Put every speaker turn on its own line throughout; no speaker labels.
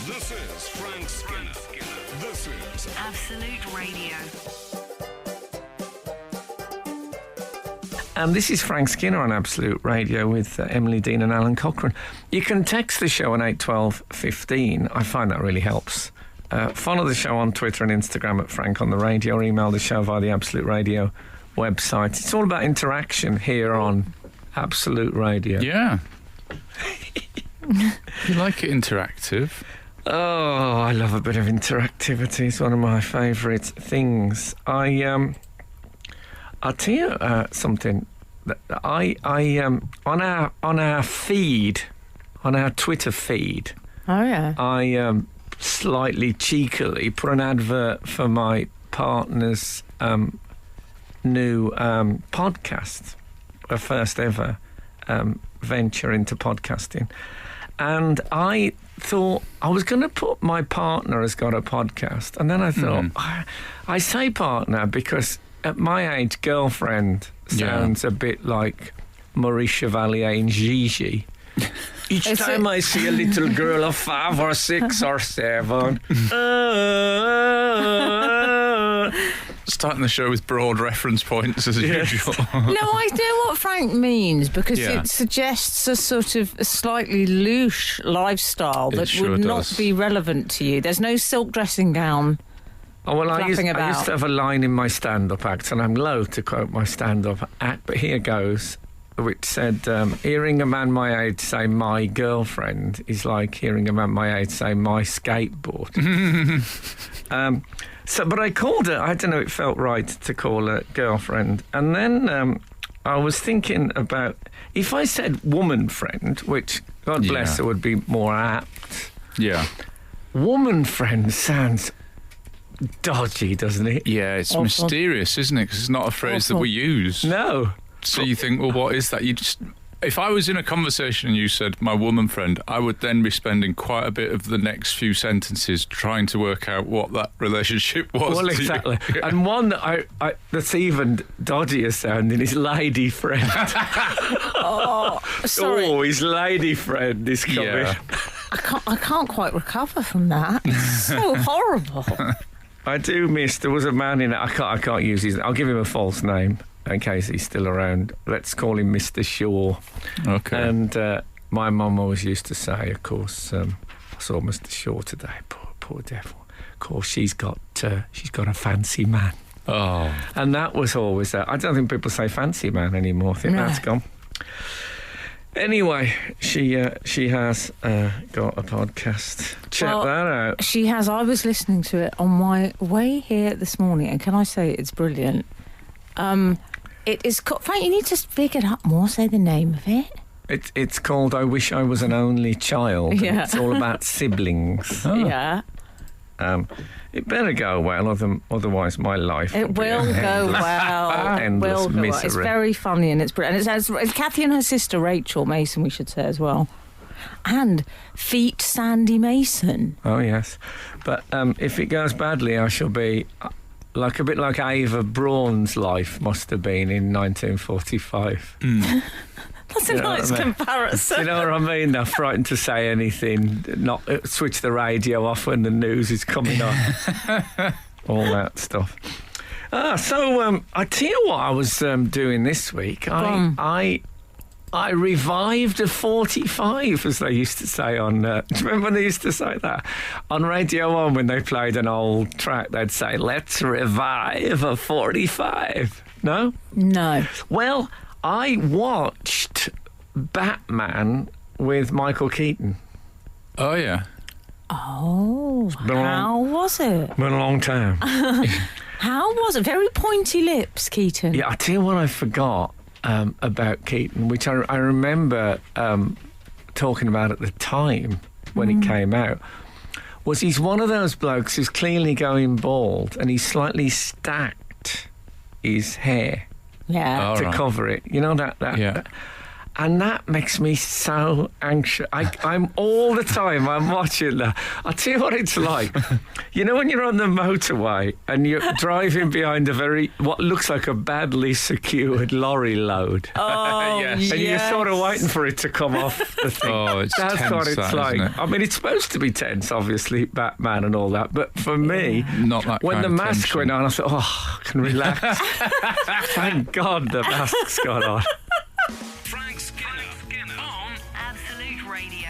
This is Frank Skinner. This is
Absolute Radio.
And this is Frank Skinner on Absolute Radio with Emily Dean and Alan Cochrane. You can text the show on 81215. I find that really helps. Follow the show on Twitter and Instagram at Frank on the Radio, or email the show via the Absolute Radio website. It's all about interaction here on Absolute Radio.
Yeah. You like it interactive?
Oh, I love a bit of interactivity. It's one of my favourite things. I'll tell you something. I on our feed, on our Twitter feed.
Oh yeah.
I slightly cheekily put an advert for my partner's new podcast, a first ever venture into podcasting. And I thought I was going to put my partner has got a podcast. And then I thought, I say partner because at my age, girlfriend sounds a bit like Maurice Chevalier and Gigi. Each time I see a little girl of 5 or 6 or 7.
Starting the show with broad reference points as usual.
No, I know what Frank means because it suggests a sort of a slightly loose lifestyle that would not be relevant to you. There's no silk dressing gown.
Oh, well, I used to have a line in my stand-up act, and I'm loath to quote my stand-up act, but here goes, which said, hearing a man my age say my girlfriend is like hearing a man my age say my skateboard. But I called her, I don't know, it felt right to call her girlfriend. And then I was thinking about, if I said woman friend, which, God bless her, would be more apt.
Yeah.
Woman friend sounds dodgy, doesn't it?
Yeah, it's mysterious, isn't it? Because it's not a phrase that we use.
No.
So you think, well, what is that? If I was in a conversation and you said my woman friend, I would then be spending quite a bit of the next few sentences trying to work out what that relationship was.
Well, exactly. Yeah. And one that I that's even dodgier sounding is lady friend.
Oh, sorry.
Oh, his lady friend is coming.
Yeah.
I can't quite recover from that. It's so horrible.
I do miss. There was a man in it. I can't use his. I'll give him a false name in case he's still around. Let's call him Mr. Shaw. Okay. And my mum always used to say, of course, I saw Mr. Shaw today. Poor devil. Of course, she's got a fancy man.
Oh.
And that was always. I don't think people say fancy man anymore. I think that's gone. Anyway, she has got a podcast. Check that out.
She has. I was listening to it on my way here this morning, and can I say it's brilliant? It is. Frank, you need to speak it up more. Say the name of it.
It's called I Wish I Was an Only Child.
Yeah.
It's all about siblings.
Oh. Yeah.
It better go well, otherwise my life
will go well.
Endless misery.
It's very funny and it's brilliant. And it's Kathy and her sister Rachel Mason, we should say as well, and Feet Sandy Mason.
Oh yes, but if it goes badly, I shall be a bit like Ava Braun's life must have been in 1945.
That's a nice comparison.
You know what I mean? They're frightened to say anything, not switch the radio off when the news is coming on. All that stuff. So I tell you what I was doing this week. I revived a 45, as they used to say on... do you remember when they used to say that? On Radio 1, when they played an old track, they'd say, let's revive a 45. No?
No.
Well, I watched Batman with Michael Keaton.
Oh, yeah.
Oh, how was it?
Been a long time.
How was it? Very pointy lips, Keaton.
Yeah, I tell you what I forgot about Keaton, which I remember talking about at the time when it came out, was he's one of those blokes who's clearly going bald and he's slightly stacked his hair.
Yeah.
To cover it. You know that.
Yeah.
And that makes me so anxious. I'm all the time, I'm watching that. I'll tell you what it's like. You know when you're on the motorway and you're driving behind what looks like a badly secured lorry load.
Oh,
Yes.
And you're sort of waiting for it to come off the thing.
Oh, it's
That's
tense,
what it's
that,
like.
isn't it?
I mean, it's supposed to be tense, obviously, Batman and all that. But for me,
Not that
when
kind
the
of
mask
tension.
went on, I thought, I can relax. Thank God the mask's gone on.
Frank Skinner on
Absolute Radio.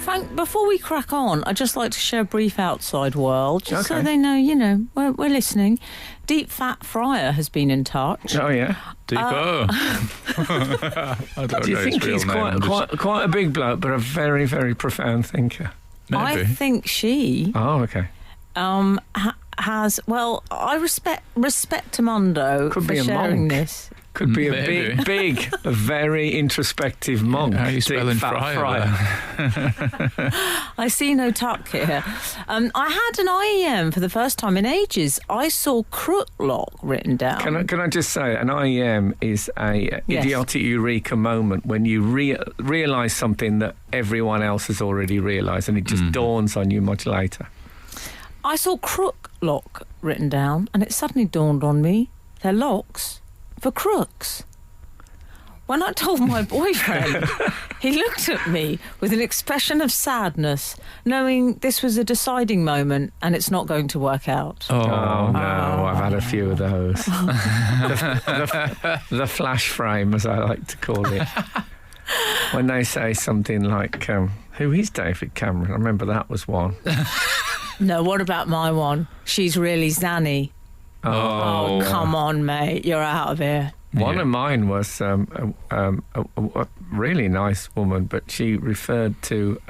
Frank, before we crack on, I'd just like to share a brief outside world, just so
Okay.
they know, we're listening. Deep Fat Fryer has been in touch.
Oh, yeah.
Deepo. I don't
Do you
know
think
his real
he's
name.
quite a big bloke, but a very, very profound thinker?
I
Maybe.
think she
Oh, okay.
has. Well, I respect Amondo
Could
for
be a
sharing
monk.
this.
Could be a
Maybe.
big, very introspective monk.
How are you
Deep
spelling
Fat
fryer?
I see no tuck here. I had an IEM for the first time in ages. I saw Crooklock written down.
Can I just say, an IEM is a
Yes.
idiotic eureka moment when you realise something that everyone else has already realised, and it just dawns on you much later.
I saw Crooklock written down, and it suddenly dawned on me they're locks for crooks. When I told my boyfriend, he looked at me with an expression of sadness, knowing this was a deciding moment and it's not going to work out.
Oh, no, I've had a few of those. the flash frame, as I like to call it. When they say something like, who is David Cameron? I remember that was one.
No, what about my one? She's really Zanny. Oh, come on, mate. You're out of here.
One of mine was a really nice woman, but she referred to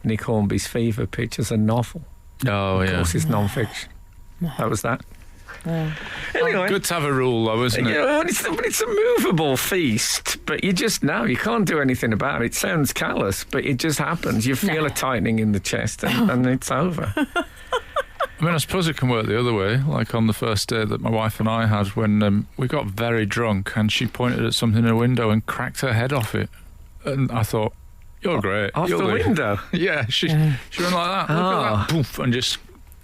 Nick Hornby's Fever Pitch as a novel.
Oh,
Of
yeah.
course, it's non-fiction. That was that.
Yeah.
Anyway.
Good to have a rule, though, isn't it?
Yeah, it's a movable feast, but you just know you can't do anything about it. It sounds callous, but it just happens. You feel a tightening in the chest, and it's over.
I mean, I suppose it can work the other way, like on the first day that my wife and I had when we got very drunk and she pointed at something in a window and cracked her head off it. And I thought, you're great.
Off
You'll
the
do."
window.
Yeah, she went like that. Look at that. Poof, and just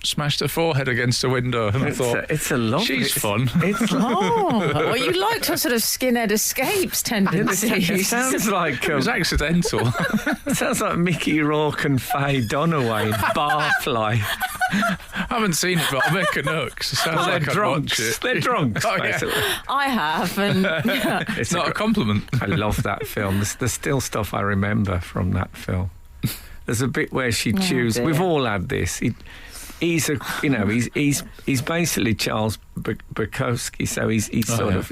smashed her forehead against the window. And I thought,
It's a lovely.
she's fun.
It's
Oh, well, you liked her sort of skinhead escapes
It
tendencies.
sounds like
It was accidental.
it sounds like Mickey Rourke and Faye Dunaway, Barfly.
I haven't seen it, but I'll make a note 'cause it sounds
They're
like I'd watch
drunks.
it.
They're drunks,
Oh, yeah.
basically.
I have, and yeah.
It's not a compliment.
I love that film. There's still stuff I remember from that film. There's a bit where she chews.
dear.
We've all had this. He's basically Charles Bukowski, so he's sort of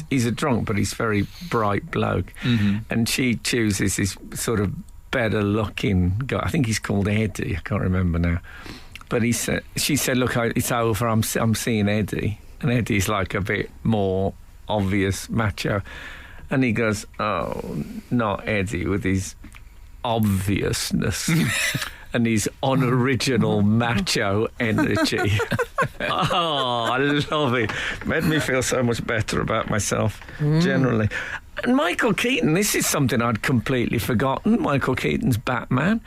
he's a drunk, but he's very bright bloke, and she chooses this sort of better looking guy. I think he's called Eddie. I can't remember now, but she said, "Look, it's over. I'm seeing Eddie," and Eddie's like a bit more obvious macho, and he goes, "Oh, not Eddie with his obviousness." And his unoriginal macho energy. Oh, I love it. Made me feel so much better about myself, generally. And Michael Keaton, this is something I'd completely forgotten. Michael Keaton's Batman.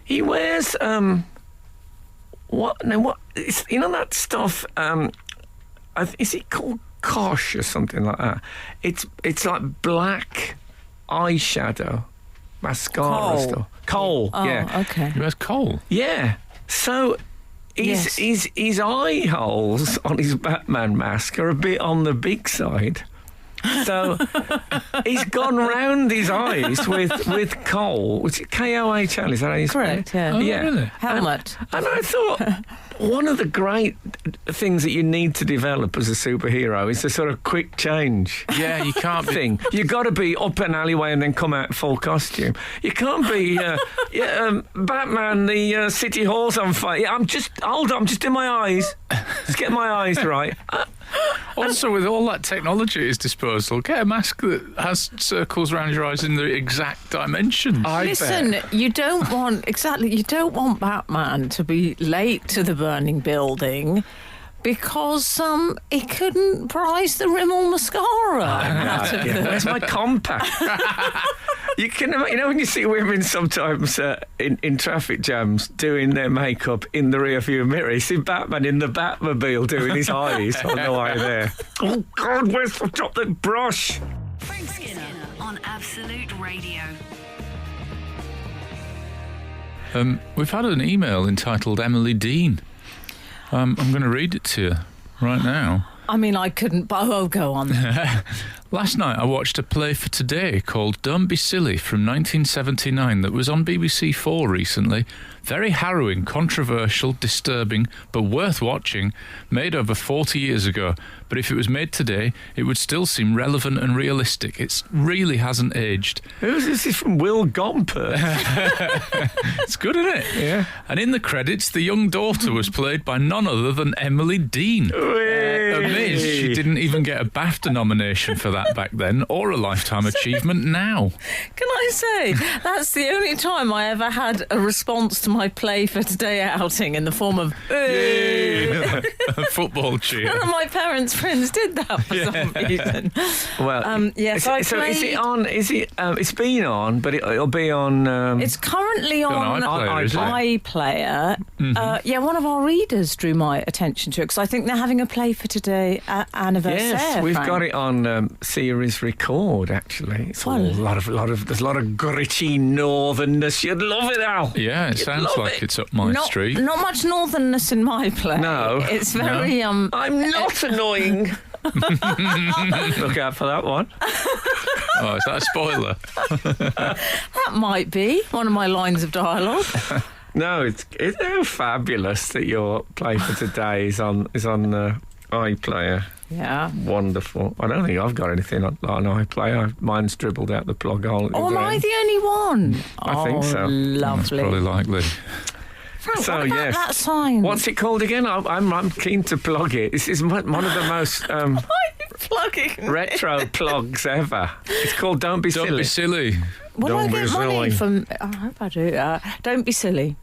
He wears, what, you know that stuff, is it called Kosh or something like that? It's like black eyeshadow. Mascara
Kohl.
stuff. Kohl,
Oh,
yeah.
okay.
Where's Cole?
Yeah. So his eye holes on his Batman mask are a bit on the big side. So he's gone round his eyes with Kohl, which is K-O-H-L, is that how you spell
Correct,
it?
yeah.
Oh,
Yeah.
really?
Helmet.
And I thought one of the great things that you need to develop as a superhero is a sort of quick change
Yeah, you can't be.
thing. You've got to be up an alleyway and then come out full costume. You can't be Batman, the city hall's on fire. Yeah, I'm just in my eyes. Just get my eyes right.
Also, with all that technology at his disposal, get a mask that has circles around your eyes in the exact dimensions.
Listen, you don't want Batman to be late to the burning building because he couldn't prize the Rimmel mascara. out of the-
Where's my compact? You can, when you see women sometimes in traffic jams doing their makeup in the rearview mirror, you see Batman in the Batmobile doing his eyes on the way there. Oh God, where's the drop the brush?
Frank Skinner on Absolute Radio.
We've had an email entitled Emily Dean. I'm going to read it to you right now.
I mean, I couldn't. But go on.
Last night I watched a play for today called Don't Be Silly from 1979 that was on BBC 4 recently. Very harrowing, controversial, disturbing, but worth watching. Made over 40 years ago. But if it was made today, it would still seem relevant and realistic. It really hasn't aged.
Who's this? Is from Will Gomper.
It's good, isn't it?
Yeah.
And in the credits, the young daughter was played by none other than Emily Dean. Amazed she didn't even get a BAFTA nomination for that back then, or a Lifetime Achievement now.
Can I say, that's the only time I ever had a response to my play for today outing in the form of
A football cheer.
None of my parents' friends did that for some reason.
Well,
yes,
so is it on? Is it? It's been on, but it'll be on.
It's currently on
iPlayer, is it?
iPlayer. Yeah, one of our readers drew my attention to it because I think they're having a play for today anniversary.
Yes, we've
Frank.
got it on series record. Actually, it's all
Well-
there's a lot of gritty northernness. You'd love it, Al.
Yeah, it sounds
love
like
it.
it's up my street.
Not much northernness in my play.
No.
It's very
I'm not annoying. Look out for that one.
Oh, is that a spoiler?
That might be one of my lines of dialogue.
No, it's so fabulous that your play for today is on iPlayer.
Yeah.
Wonderful. I don't think I've got anything on iPlayer. Mine's dribbled out the plug hole.
Oh, am I the only one?
I think so.
That's
Lovely.
probably likely.
Frank,
So,
what about
yes.
that sign?
What's it called again? I'm keen to plug it. This is one of the most
plugging?
retro plugs ever. It's called Don't Be
Don't
Silly.
be silly.
Will
Don't
I
be
get money
silly.
from? I hope I do. Don't be silly.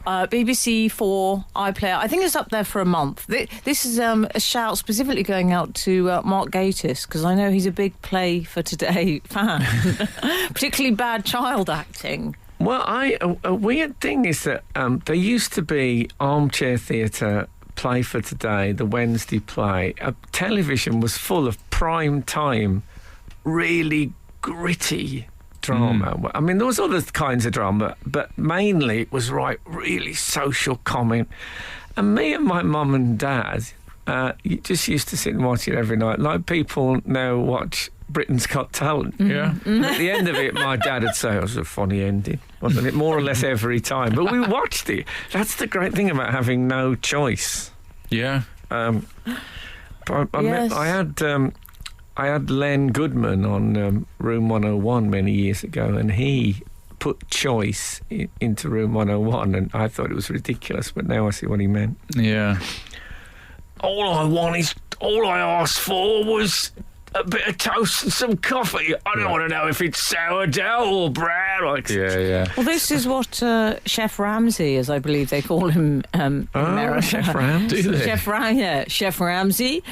BBC 4 iPlayer. I think it's up there for a month. This is a shout specifically going out to Mark Gatiss because I know he's a big Play for Today fan, particularly bad child acting.
Well, a weird thing is that there used to be armchair theatre Play for Today, the Wednesday play. Television was full of prime time, really gritty drama. I mean, there was other kinds of drama, but mainly it was really social comment. And me and my mum and dad you just used to sit and watch it every night, like people now watch Britain's Got Talent.
Yeah.
At the end of it, my dad would say it was a funny ending, wasn't it? More or less every time. But we watched it. That's the great thing about having no choice.
Yeah.
Yes.
I had Len Goodman on Room 101 many years ago, and he put choice into Room 101, and I thought it was ridiculous, but now I see what he meant.
Yeah.
All I asked for was a bit of toast and some coffee. I don't want to know if it's sourdough or bread.
Yeah.
Well, this is what Chef Ramsay, as I believe they call him in America.
Chef Ramsay.
Do they?
Chef Ramsay.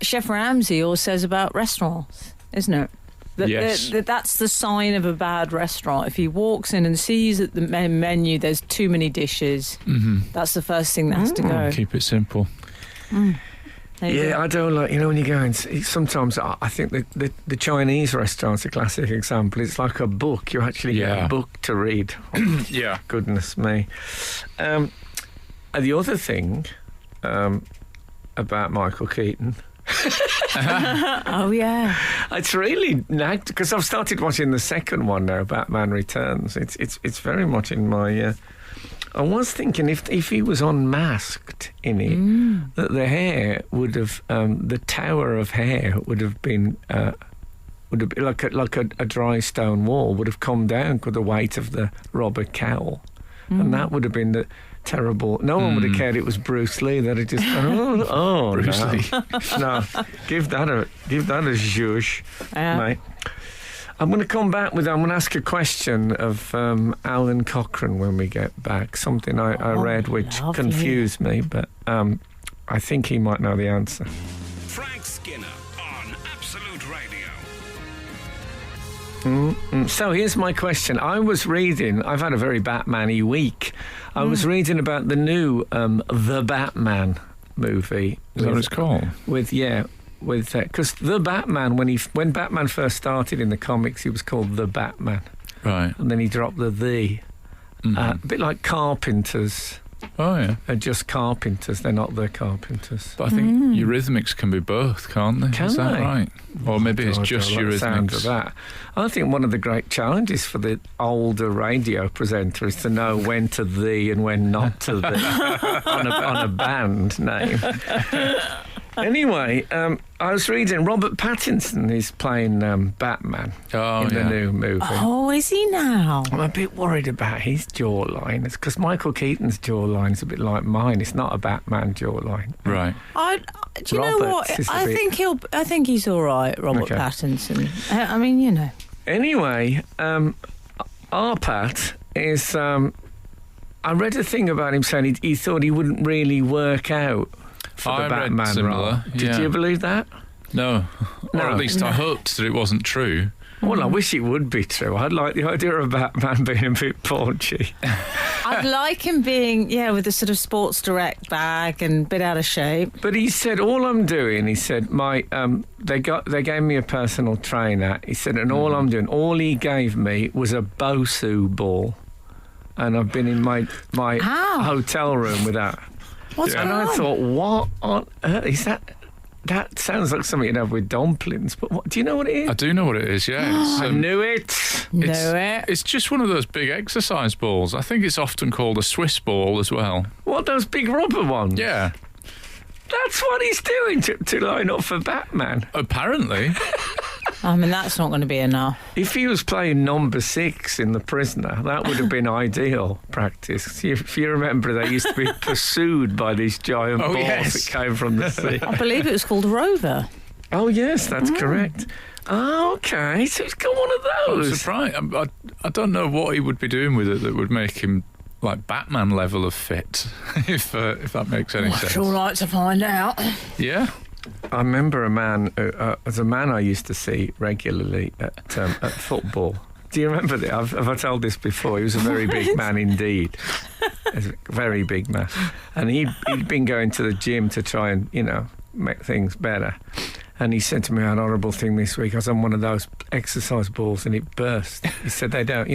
Chef Ramsay always says about restaurants, isn't it?
Yes.
That's the sign of a bad restaurant. If he walks in and sees at the menu there's too many dishes, that's the first thing that has to go.
Keep it simple.
There you go.
I don't like, when you go and sometimes I think the Chinese restaurant's a classic example. It's like a book. You actually get a book to read.
Yeah.
Goodness me. And the other thing about Michael Keaton,
Oh, yeah.
it's really nagged because I've started watching the second one now, Batman Returns. It's very much in my. I was thinking if he was unmasked in it, that the hair would have, the tower of hair would have been like a dry stone wall would have come down with the weight of the rubber cowl, and that would have been the terrible. No one would have cared it was Bruce Lee. That had just oh
Bruce
no.
Lee.
No, give that a zhuzh,
Yeah.
mate. I'm going to ask a question of Alan Cochrane when we get back. Something I read which
lovely.
confused me, but I think he might know the answer.
Frank Skinner on Absolute Radio.
So here's my question. I was reading, I've had a very Batman-y week. I was reading about the new The Batman movie.
Is that what it's called?
Because The Batman, when Batman first started in the comics, he was called The Batman.
Right.
And then he dropped the. A bit like Carpenters.
Oh, yeah.
They're just carpenters, they're not the carpenters.
But I think Eurythmics can be both, can't they?
Can
Is that
they?
right? Or maybe it's just
I like the sound
Eurythmics.
of that. I think one of the great challenges for the older radio presenter is to know when to thee and when not to thee on a band name. Anyway, I was reading Robert Pattinson is playing Batman in the new movie.
Oh, is he now?
I'm a bit worried about his jawline. It's because Michael Keaton's jawline is a bit like mine. It's not a Batman jawline.
Right.
Do you know what? I think he's all right, Robert Pattinson. I mean, you know.
Anyway, our Pat is. I read a thing about him saying he thought he wouldn't really work out for the Batman role. Did you believe that?
No. Or at least I hoped that it wasn't true.
Well, I wish it would be true. I'd like the idea of Batman being a bit paunchy.
I'd like him being, with a sort of Sports Direct bag and a bit out of shape.
But he said, all I'm doing, he said, they gave me a personal trainer. He said, and all I'm doing, all he gave me was a Bosu ball. And I've been in my hotel room with that.
What's going on?
And I thought, what on earth is that? That sounds like something you'd have with dumplings, but do you know what it is?
I do know what it is, yeah. It's,
I knew it.
It's just one of those big exercise balls. I think it's often called a Swiss ball as well.
What, those big rubber ones?
Yeah.
That's what he's doing to line up for Batman.
Apparently.
I mean, that's not going to be enough.
If he was playing number 6 in The Prisoner, that would have been ideal practice. If you remember, they used to be pursued by these giant balls that came from the sea.
I believe it was called a rover.
Oh, yes, that's correct. Oh, okay, so he's got one of those.
I'm surprised. I don't know what he would be doing with it that would make him like Batman level of fit, if that makes any sense.
I'd sure like to find out.
Yeah.
I remember a man, as a man I used to see regularly at football. Do you remember that? Have I told this before? He was a very big man indeed. A very big man. And he'd been going to the gym to try and, make things better. And he said to me, I had a horrible thing this week. I was on one of those exercise balls and it burst. He said they don't,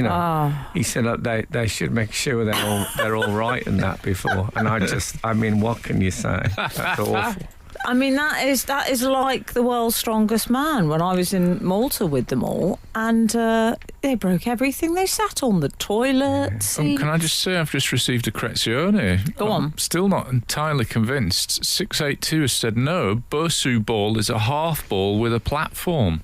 He said they should make sure they're all right and that before. And what can you say? That's awful.
I mean, that is like the world's strongest man when I was in Malta with them all, and they broke everything. They sat on the toilet.
Can I just say I've just received a correzione?
Go on.
I'm still not entirely convinced. 682 has said no, Bosu ball is a half ball with a platform.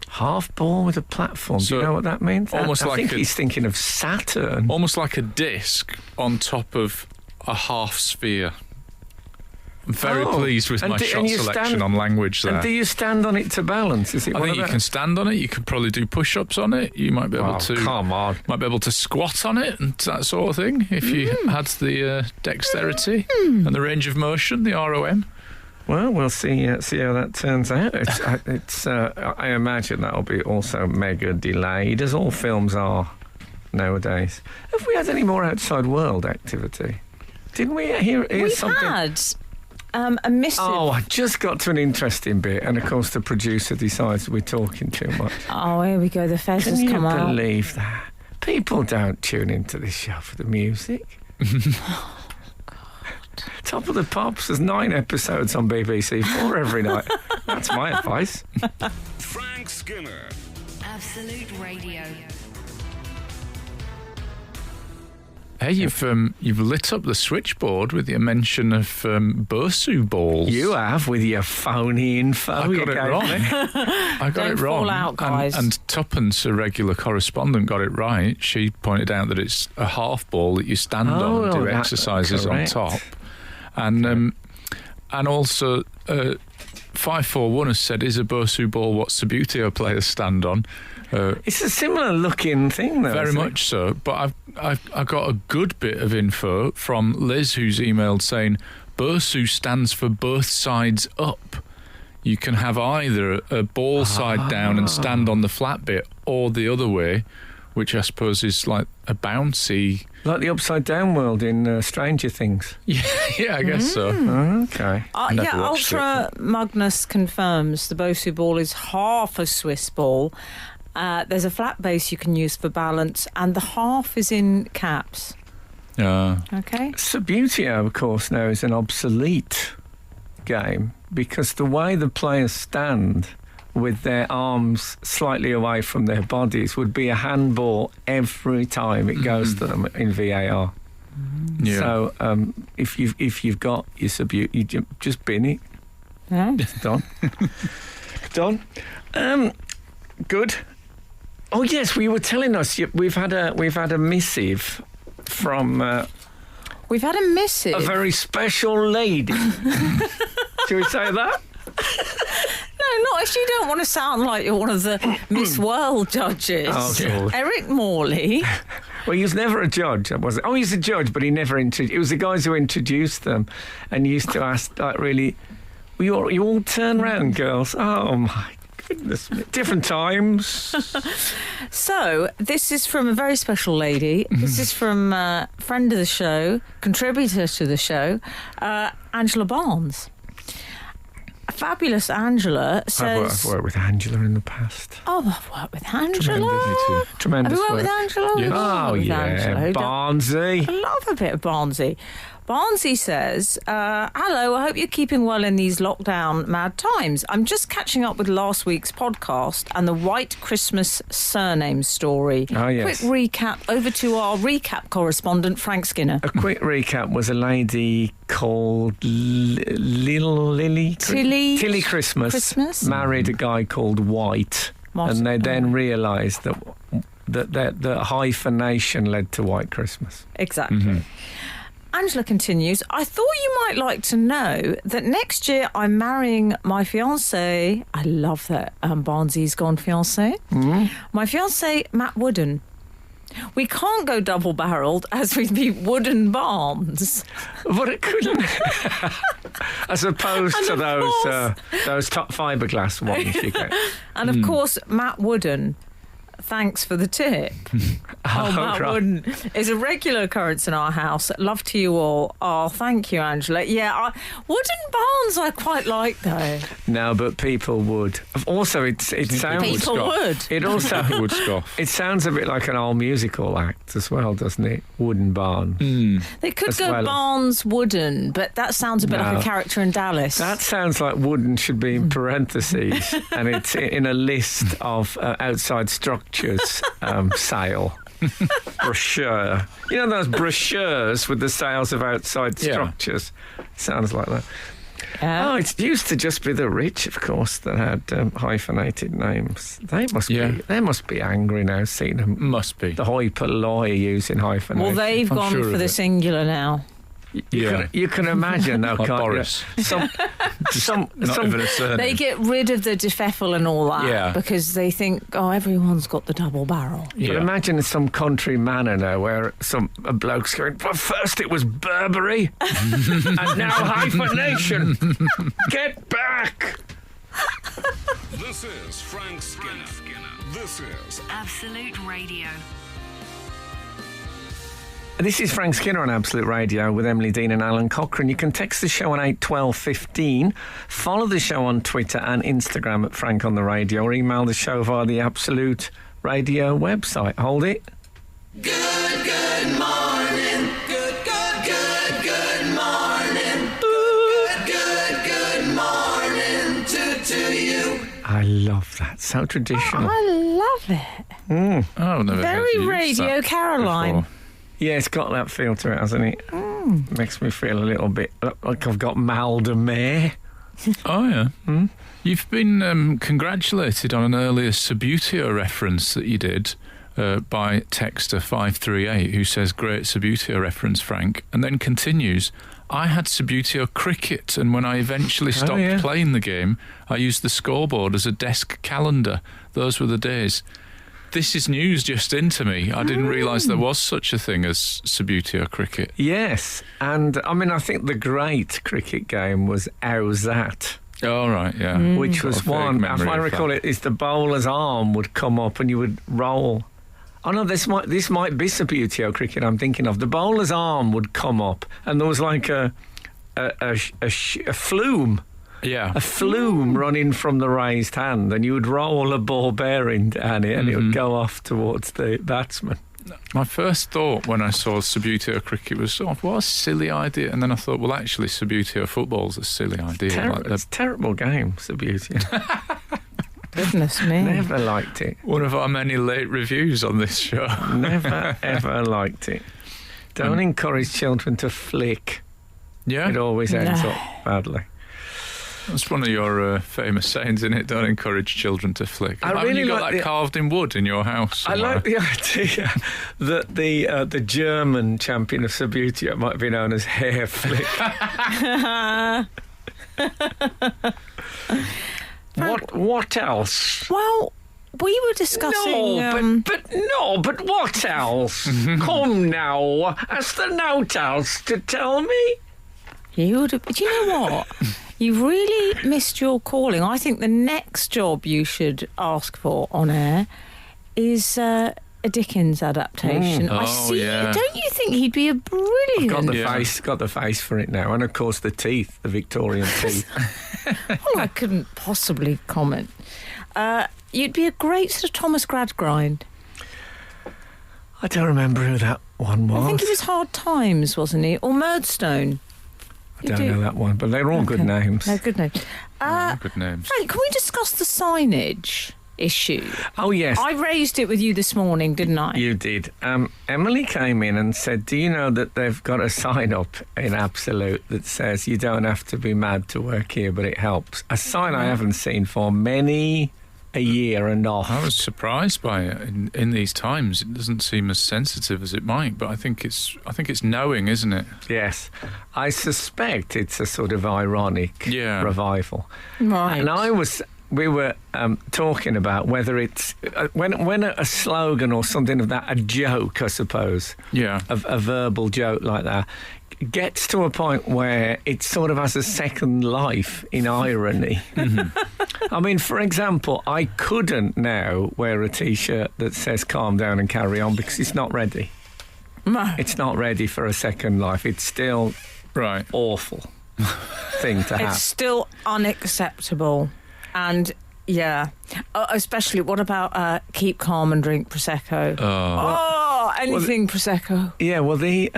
Half ball with a platform. Do you know what that means? I think he's thinking of Saturn.
Almost like a disc on top of a half sphere. I'm very pleased with my shot selection on language there.
And do you stand on it to balance? Is it
I think you can stand on it. You could probably do push-ups on it. You might be able to.
Come on.
Might be able to squat on it and that sort of thing if you had the dexterity and the range of motion, the ROM.
Well, we'll see how that turns out. I imagine that'll be also mega delayed, as all films are nowadays. Have we had any more outside world activity? Didn't we hear something?
We had. A missive.
Oh, I just got to an interesting bit, and of course the producer decides we're talking too much.
Oh, here we go. The fez has come out.
Can you believe that? People don't tune into this show for the music.
Oh, God.
Top of the Pops, there's 9 episodes on BBC 4 every night. That's my advice.
Frank Skinner.
Absolute Radio.
Hey, you've lit up the switchboard with your mention of Bosu balls.
You have, with your phony info.
I got it wrong. I got it wrong.
Fall out, guys.
And Tuppence, a regular correspondent, got it right. She pointed out that it's a half ball that you stand on and do exercises on top. And also 541 has said, is a Bosu ball what Subbuteo players stand on?
It's a similar looking thing, though.
Very
isn't it?
much so. But I've got a good bit of info from Liz, who's emailed saying Bursu stands for both sides up. You can have either a ball side down and stand on the flat bit, or the other way, which I suppose is like a bouncy.
Like the upside down world in Stranger Things.
Yeah, I guess so.
Okay.
Never watched
Ultra Magnus confirms the Bosu ball is half a Swiss ball. There's a flat base you can use for balance, and the half is in caps.
Yeah.
Okay.
Subbuteo, of course, now is an obsolete game because the way the players stand with their arms slightly away from their bodies would be a handball every time it goes to them in VAR.
Yeah.
So if you've got your Subbuteo, you just bin it.
Yeah.
Done. Done. Good. Oh yes, we were telling us we've had a missive from
We've had a missive.
a very special lady. Shall we say that?
No, not if you don't want to sound like you're one of the Miss World judges.
Oh, God.
Eric Morley.
Well, he was never a judge, was it? Oh, he's a judge, but he never introduced. It was the guys who introduced them, and used to ask, like, really, you all turn round, girls. Oh my goodness me. Different times.
So, this is from a very special lady. This is from a friend of the show, contributor to the show, Angela Barnes. Fabulous Angela says...
I've worked with Angela in the past.
Oh, I've worked with Angela.
Tremendous
Have you worked
work.
with Angela?
Yes.
We've
Oh,
worked with
yeah,
Angela.
Barnesy.
I love a bit of Barnesy. Barnesy says, hello, I hope you're keeping well in these lockdown mad times. I'm just catching up with last week's podcast and the White Christmas surname story.
Oh, yes.
Quick recap, over to our recap correspondent, Frank Skinner.
A quick recap was a lady called Tilly Christmas married a guy called White, and they then realised that hyphenation led to White Christmas.
Exactly. Angela continues, I thought you might like to know that next year I'm marrying my fiancé. I love that Barnesy's gone fiancé. My fiancé, Matt Wooden. We can't go double-barrelled as we'd be wooden barns.
But it couldn't. As opposed to those top fiberglass ones you get.
And of course, Matt Wooden. Thanks for the tip. Matt
right.
Wooden is a regular occurrence in our house. Love to you all. Oh, thank you, Angela. Yeah, wooden barns I quite like, though.
No, but people would. Also, it sounds...
People would.
It also
would scoff.
It sounds a bit like an old musical act as well, doesn't it? Wooden barn.
They could
As
go
well as-
Barnes Wooden, but that sounds a bit like
No.
a character in Dallas.
That sounds like wooden should be in parentheses, and it's in a list of outside structures sale. Brochure. You know those brochures with the sales of outside
Yeah.
structures? Sounds like that.
Yeah.
Oh, it used to just be the rich, of course, that had hyphenated names. They must be angry now seeing them.
Must be.
The hoi polloi using hyphenation.
Well, they've
I'm
gone
sure
for
of
the
it.
singular now.
You can imagine though,
Like
can't
Boris.
you? Some
Not even a surname.
They get rid of the defeffel and all that
Yeah.
because they think, everyone's got the double barrel.
But
Yeah.
imagine some country manor now where a bloke's going, well, first it was Burberry and now hyphenation. Get back!
This is Frank Skinner. This is
Absolute Radio.
This is Frank Skinner on Absolute Radio with Emily Dean and Alan Cochrane. You can text the show on 81215, follow the show on Twitter and Instagram at Frank on the Radio, or email the show via the Absolute Radio website. Hold it.
Good morning. Good morning. Good morning to you.
I love that. So traditional.
I love it.
Oh, I've never heard
Very
you use
Radio
that
Caroline.
before.
Yeah, it's got that feel to it, hasn't it? Makes me feel a little bit like I've got mal de mer.
Oh, yeah. You've been congratulated on an earlier Subbuteo reference that you did by texter 538, who says, great Subbuteo reference, Frank, and then continues, I had Subbuteo cricket, and when I eventually stopped playing the game, I used the scoreboard as a desk calendar. Those were the days. This is news just into me. I didn't realise there was such a thing as Subbuteo cricket.
Yes, and I mean, I think the great cricket game was How's That?
Oh, right, yeah.
Which was
Got a vague
one,
memory
if I
of
recall
that.
it, is the bowler's arm would come up and you would roll. Oh no, this might be Subbuteo cricket I'm thinking of. The bowler's arm would come up and there was like a flume.
Yeah.
A flume running from the raised hand, and you would roll a ball bearing down it, and it would go off towards the batsman.
My first thought when I saw Subbuteo cricket was, what a silly idea. And then I thought, well, actually, Subbuteo football's a silly idea.
It's a terrible game, Subbuteo.
Goodness me.
Never liked it.
One of our many late reviews on this show.
Never, ever liked it. Don't encourage children to flick.
Yeah?
It always ends up badly.
That's one of your famous sayings, isn't it? Don't encourage children to flick.
I
Haven't
really
you got
like
that
the-
carved in wood in your house
I
somewhere?
like the idea that the German champion of Subbuteo might be known as Hair Flick. What else?
Well, we were discussing.
But what else? Come now, has there naught else to tell me?
You would have, do you know what? You've really missed your calling. I think the next job you should ask for on air is a Dickens adaptation. I
Oh,
see.
yeah.
Don't you think he'd be a brilliant?
Got the face for it now, and of course the teeth, the Victorian teeth.
Well, I couldn't possibly comment. You'd be a great sort of Thomas Gradgrind.
I don't remember who that one was.
I think it was Hard Times, wasn't he? Or Murdstone.
I don't know that one, but they're all good
Okay.
names.
No, good names.
Good names.
Frank, can we discuss the signage issue?
Oh yes,
I raised it with you this morning, didn't I?
you did. Emily came in and said, do you know that they've got a sign up in Absolute that says you don't have to be mad to work here, but it helps? A sign I haven't seen for many a year and off.
I was surprised by it. In these times, it doesn't seem as sensitive as it might, but I think it's knowing, isn't it?
Yes. I suspect it's a sort of ironic revival.
Right.
And we were talking about whether it's when a slogan or something of that, a joke, I suppose,
Yeah.
a verbal joke like that, gets to a point where it sort of has a second life in irony. I mean, for example, I couldn't now wear a T-shirt that says calm down and carry on because it's not ready.
No.
It's not ready for a second life. It's still
Right.
awful thing to have.
It's still unacceptable. And, yeah. Especially, what about keep calm and drink Prosecco? Anything Prosecco.
Yeah, well, the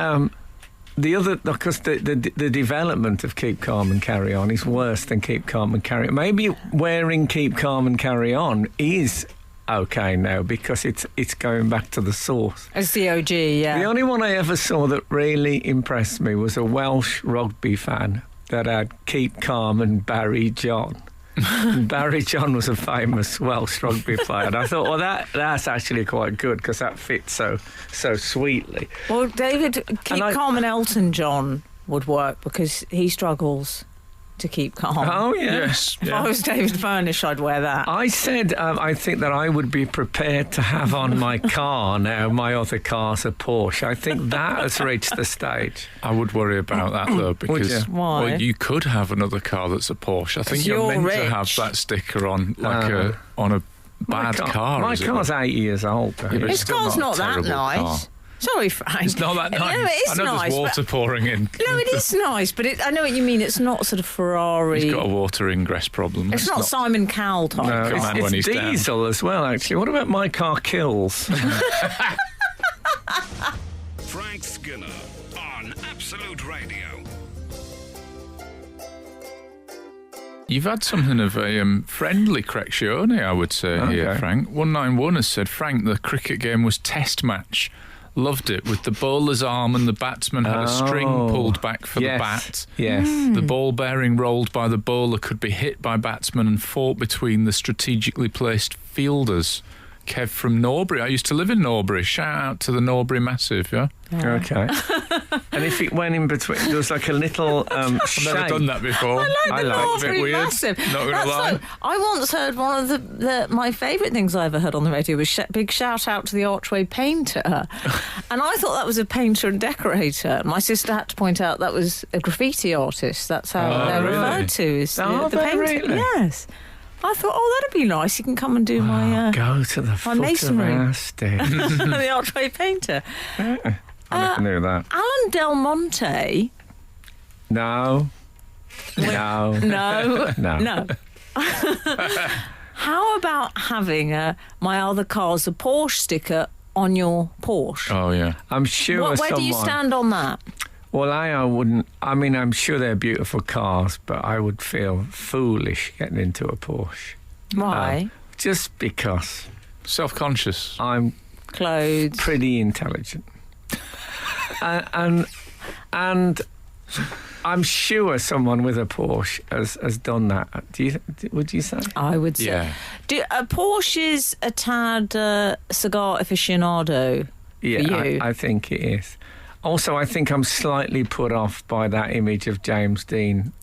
other, because the development of Keep Calm and Carry On is worse than Keep Calm and Carry On. Maybe wearing Keep Calm and Carry On is okay now because it's going back to the source.
It's the OG, yeah.
The only one I ever saw that really impressed me was a Welsh rugby fan that had Keep Calm and Barry John. And Barry John was a famous Welsh rugby player, and I thought, well, that's actually quite good because that fits so sweetly.
Well, David, keep calm and Elton John would work because he struggles to keep calm.
Oh yeah.
Yes.
If I was David Furnish, I'd wear that.
I said I think that I would be prepared to have on my car now. My other car's a Porsche. I think that has reached the stage.
I would worry about that though because
you?
Why?
well, you could have another car that's a Porsche. I think you're
you're
meant
rich.
to have that sticker on on a bad car.
My
is it?
car's 8 years old.
Yeah, but
His
it's still
car's not
a
that
terrible
nice.
car.
Sorry, Frank.
It's not that nice.
No, it is
I know
nice.
there's water
but-
pouring in.
No, it is nice, but I know what you mean. It's not sort of Ferrari.
He's got a water ingress problem.
It's not Simon Cowell type.
No,
Come on, when
it's
he's down.
diesel as well, actually. What about my car kills?
Frank Skinner on Absolute Radio.
You've had something of a friendly correction, I would say, here,
Okay.
Frank. 191 has said, Frank, the cricket game was test match. Loved it, with the bowler's arm and the batsman had a string pulled back for the bat.
Yes.
The ball bearing rolled by the bowler could be hit by batsmen and fought between the strategically placed fielders. Kev from Norbury. I used to live in Norbury. Shout out to the Norbury Massive, yeah?
Okay. And if it went in between, there was like a little
I've never done that before.
I like
it. A bit weird.
Massive.
Not going to lie.
I once heard one of my favourite things I ever heard on the radio was big shout out to the Archway painter. And I thought that was a painter and decorator. My sister had to point out that was a graffiti artist. That's how they're referred to as the painter.
Really?
Yes. I thought, that'd be nice. You can come and do my
go to the foot
masonry.
of our stairs.
The Archway painter.
I never knew that.
Alan Del Monte.
No.
How about having my other car's a Porsche sticker on your Porsche?
Oh, yeah.
I'm sure
Where do you stand on that?
Well, I wouldn't. I mean, I'm sure they're beautiful cars, but I would feel foolish getting into a Porsche.
Why?
Just because
Self-conscious.
I'm
Clothes.
pretty intelligent. and I'm sure someone with a Porsche has done that. Would you say?
I would say.
Yeah.
A Porsche is a tad cigar aficionado for you.
I think it is. Also, I think I'm slightly put off by that image of James Dean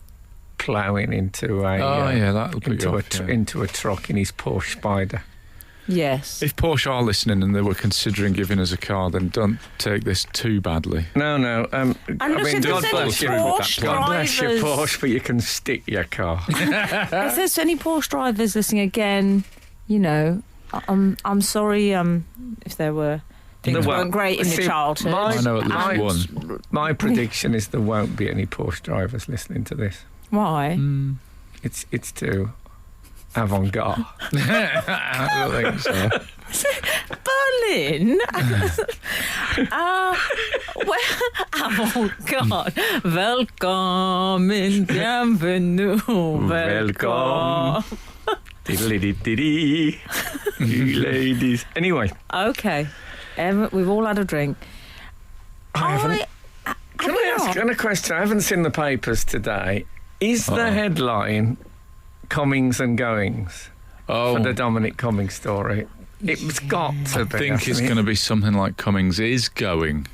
ploughing into into a truck in his Porsche Spider.
Yes.
If Porsche are listening and they were considering giving us a car, then don't take this too badly.
No.
And look, if
God
there's
bless
any
you.
Porsche
God bless your
drivers-
Porsche, but you can stick your car.
If there's any Porsche drivers listening again, I'm sorry if there were things weren't great in your childhood.
I know at least one.
My prediction is there won't be any Porsche drivers listening to this.
Why?
It's too avant-garde.
I don't think so.
Berlin? Avant-garde. Welcome, bienvenue.
Welcome. Diddly-dee-dee-dee. You ladies. Anyway.
Okay. We've all had a drink.
Can I ask you a question? I haven't seen the papers today. Is the headline Comings and Goings for the Dominic Cummings story? It's got to be.
I think it's going to be something like Cummings is going,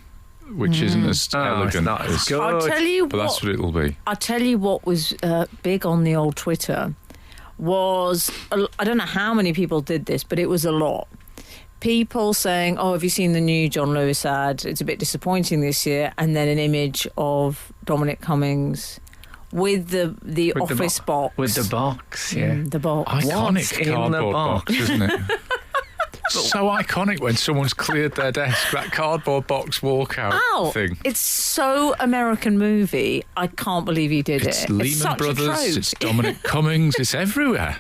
which isn't as elegant.
It's not as good.
I'll tell you
But that's what it'll be.
I'll tell you what was big on the old Twitter was, I don't know how many people did this, but it was a lot. People saying, have you seen the new John Lewis ad? It's a bit disappointing this year. And then an image of Dominic Cummings with the office box.
With the box, yeah.
The box.
Iconic
in the
cardboard
box?
box, isn't it? So iconic when someone's cleared their desk, that cardboard box walkout thing.
It's so American movie. I can't believe he did
It's
it.
Lehman
it's such
Brothers,
a trope.
it's Dominic Cummings, it's everywhere.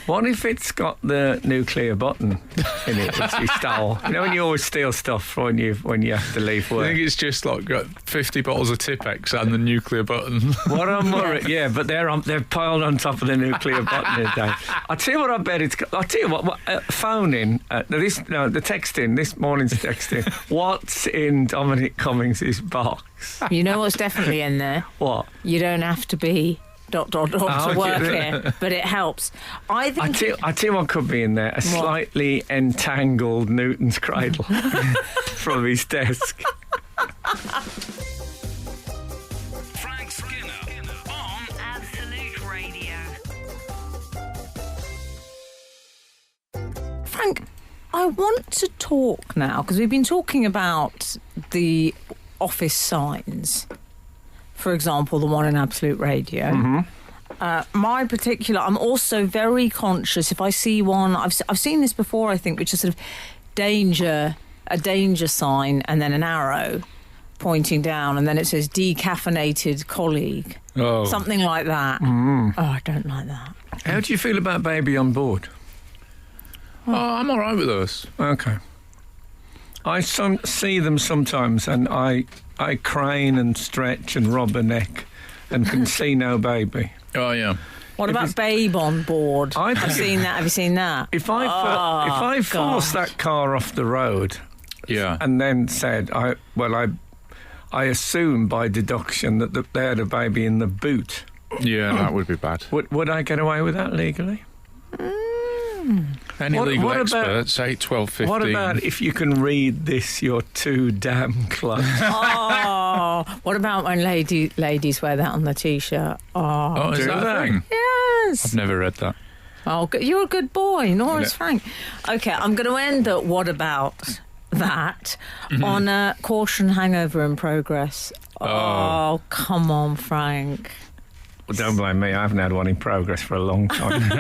What if it's got the nuclear button in it, which you stole? You know when you always steal stuff when you have to leave
I
work?
think it's just like got 50 bottles of Tipex and the nuclear button.
What I'm worried, but they're piled on top of the nuclear button today. I'll tell you what I bet it's got. I'll tell you what phoning, the texting, this morning's texting, what's in Dominic Cummings' box?
You know what's definitely in there?
What?
You don't have to be ... to work here, but it helps. I
Frank Skinner on
Absolute Radio.
Frank, I want to talk now because we've been talking about the office signs. For example, the one in Absolute Radio.
Mm-hmm.
My particular, I'm also very conscious if I see one. I've seen this before, I think, which is sort of a danger sign, and then an arrow pointing down, and then it says decaffeinated colleague, something like that. Oh, I don't like that.
How do you feel about Baby on Board?
I'm all right with those.
Okay. I see them sometimes, and I crane and stretch and rub a neck and can see no baby.
Oh, yeah.
What about Babe on Board? I've seen that. Have you seen that?
If I forced that car off the road, and then said, I assume by deduction that they had a baby in the boot.
Yeah, that would be bad.
Would I get away with that legally?
Any
What-
legal
what about-
experts, 8, 12, 15.
What about if you can read this, you're too damn close?
Oh, what about when ladies wear that on the t-shirt?
Oh, is
Do
that a
they?
thing?
Yes.
I've never read that.
Oh, you're a good boy, Norris
Yeah.
Frank. Okay, I'm going to end at what about that
Mm-hmm.
on caution hangover in progress. Oh, come on, Frank.
Well, don't blame me. I haven't had one in progress for a long time.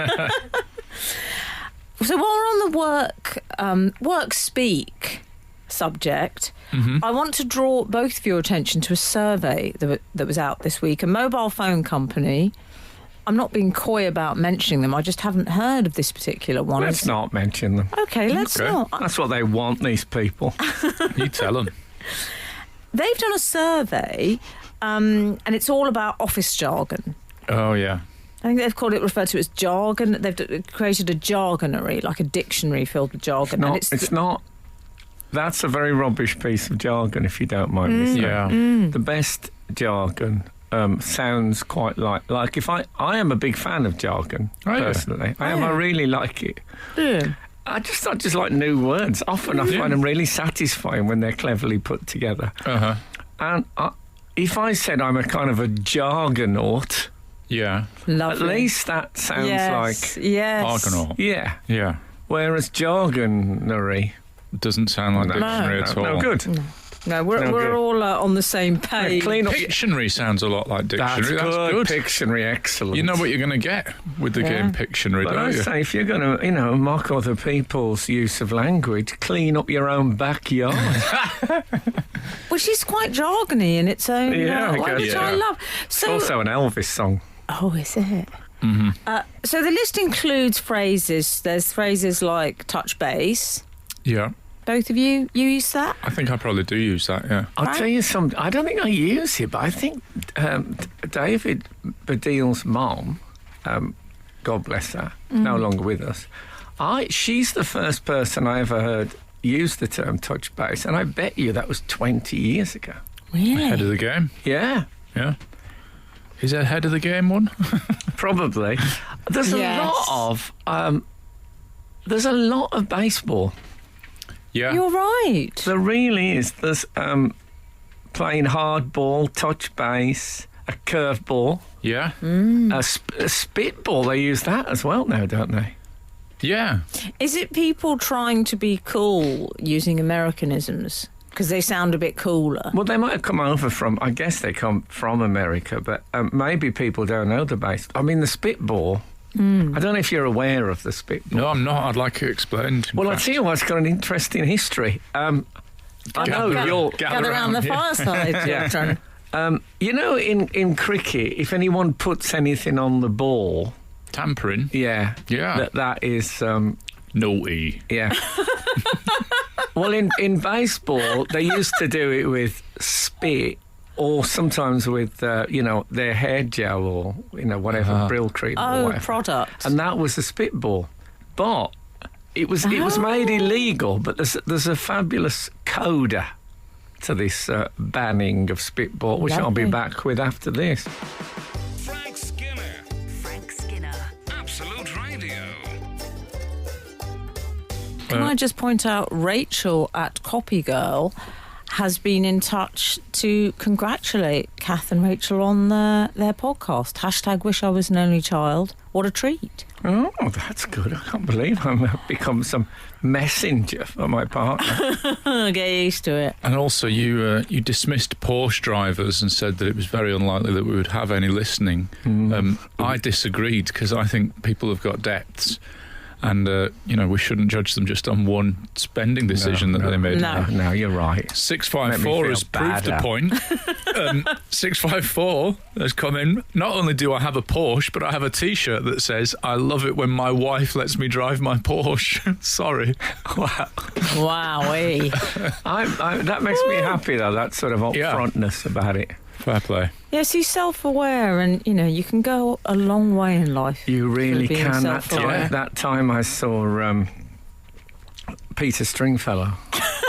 So while we're on the work speak subject,
Mm-hmm.
I want to draw both of your attention to a survey that was out this week. A mobile phone company. I'm not being coy about mentioning them. I just haven't heard of this particular one.
Let's not mention them.
Okay, let's
Okay.
not.
That's what they want, these people.
You tell them.
They've done a survey, and it's all about office jargon.
Oh, yeah.
I think they've referred to it as jargon. They've created a jargonery, like a dictionary filled with jargon. and
It's not. That's a very rubbish piece of jargon, if you don't mind me saying.
Yeah.
The best jargon sounds quite like if I am a big fan of jargon,
Oh, yeah.
personally. I really like it.
Yeah.
I just like new words. Often I find them really satisfying when they're cleverly put together.
Uh-huh.
And if I said I'm a kind of a jargonaut,
Yeah.
Lovely.
at least that sounds
yes.
like
Argonaut.
yeah.
Yeah.
Whereas jargonery,
Doesn't sound like dictionary at all.
no good.
No, we're
good.
all on the same page.
Clean up.
Pictionary sounds a lot like dictionary.
That's good. Pictionary, excellent.
You know what you're going to get with the
Yeah.
game Pictionary,
But I
don't you?
say, if you're going to, mock other people's use of language, clean up your own backyard.
Which is quite jargony in its own
Yeah, I
way,
guess,
which
yeah.
I love.
It's
So,
also an Elvis song.
oh, is it?
Mm-hmm.
So the list includes phrases. There's phrases like touch base.
Yeah.
Both of you use that?
I think I probably do use that, yeah.
I'll
Right.
tell you something. I don't think I use it, but I think David Baddiel's mom, God bless her, no longer with us. She's the first person I ever heard use the term touch base, and I bet you that was 20 years ago.
Really?
Head of the game,
Yeah,
yeah. Is that head of the game one?
probably. There's
Yes.
a lot of baseball.
Yeah.
You're right.
There really is. There's playing hardball, touch base, a curveball,
Yeah.
a spitball. They use that as well now, don't they?
Yeah.
Is it people trying to be cool using Americanisms? Because they sound a bit cooler.
Well, they might have come over from, I guess they come from America, but maybe people don't know the base. I mean, the spitball, I don't know if you're aware of the spitball.
No, I'm not. I'd like it explained.
Well, I'll tell you what's got an interesting history. I know you're...
Gather around the fireside,
Yeah.
children.
in cricket, if anyone puts anything on the ball,
Tampering.
yeah,
Yeah.
that is...
Naughty.
Yeah. Well, in baseball, they used to do it with spit, or sometimes with their hair gel, or whatever Brill cream or
Oh,
whatever.
product.
And that was a spitball. But it was made illegal. But there's a fabulous coda to this banning of spitball, which I'll be
Lovely.
back with after this.
Frank Skinner.
Frank Skinner.
Absolute Radio.
Can I just point out, Rachel at Copygirl has been in touch to congratulate Kath and Rachel on their podcast. Hashtag wish I was an only child. What a treat.
Oh, that's good. I can't believe I've become some messenger for my partner.
Get used to it.
And also, you dismissed Porsche drivers and said that it was very unlikely that we would have any listening. I disagreed because I think people have got depths. And, we shouldn't judge them just on one spending decision that they made.
No.
No, you're right. Make me
654
feel
has proved
bad,
the point. 654 has come in. Not only do I have a Porsche, but I have a T-shirt that says, I love it when my wife lets me drive my Porsche. Sorry.
Wow.
Wowee.
That makes me happy, though, that sort of upfrontness about it.
Fair play.
Yes, he's self-aware, and you can go a long way in life.
You really
through being
can.
self-aware.
That time I saw Peter Stringfellow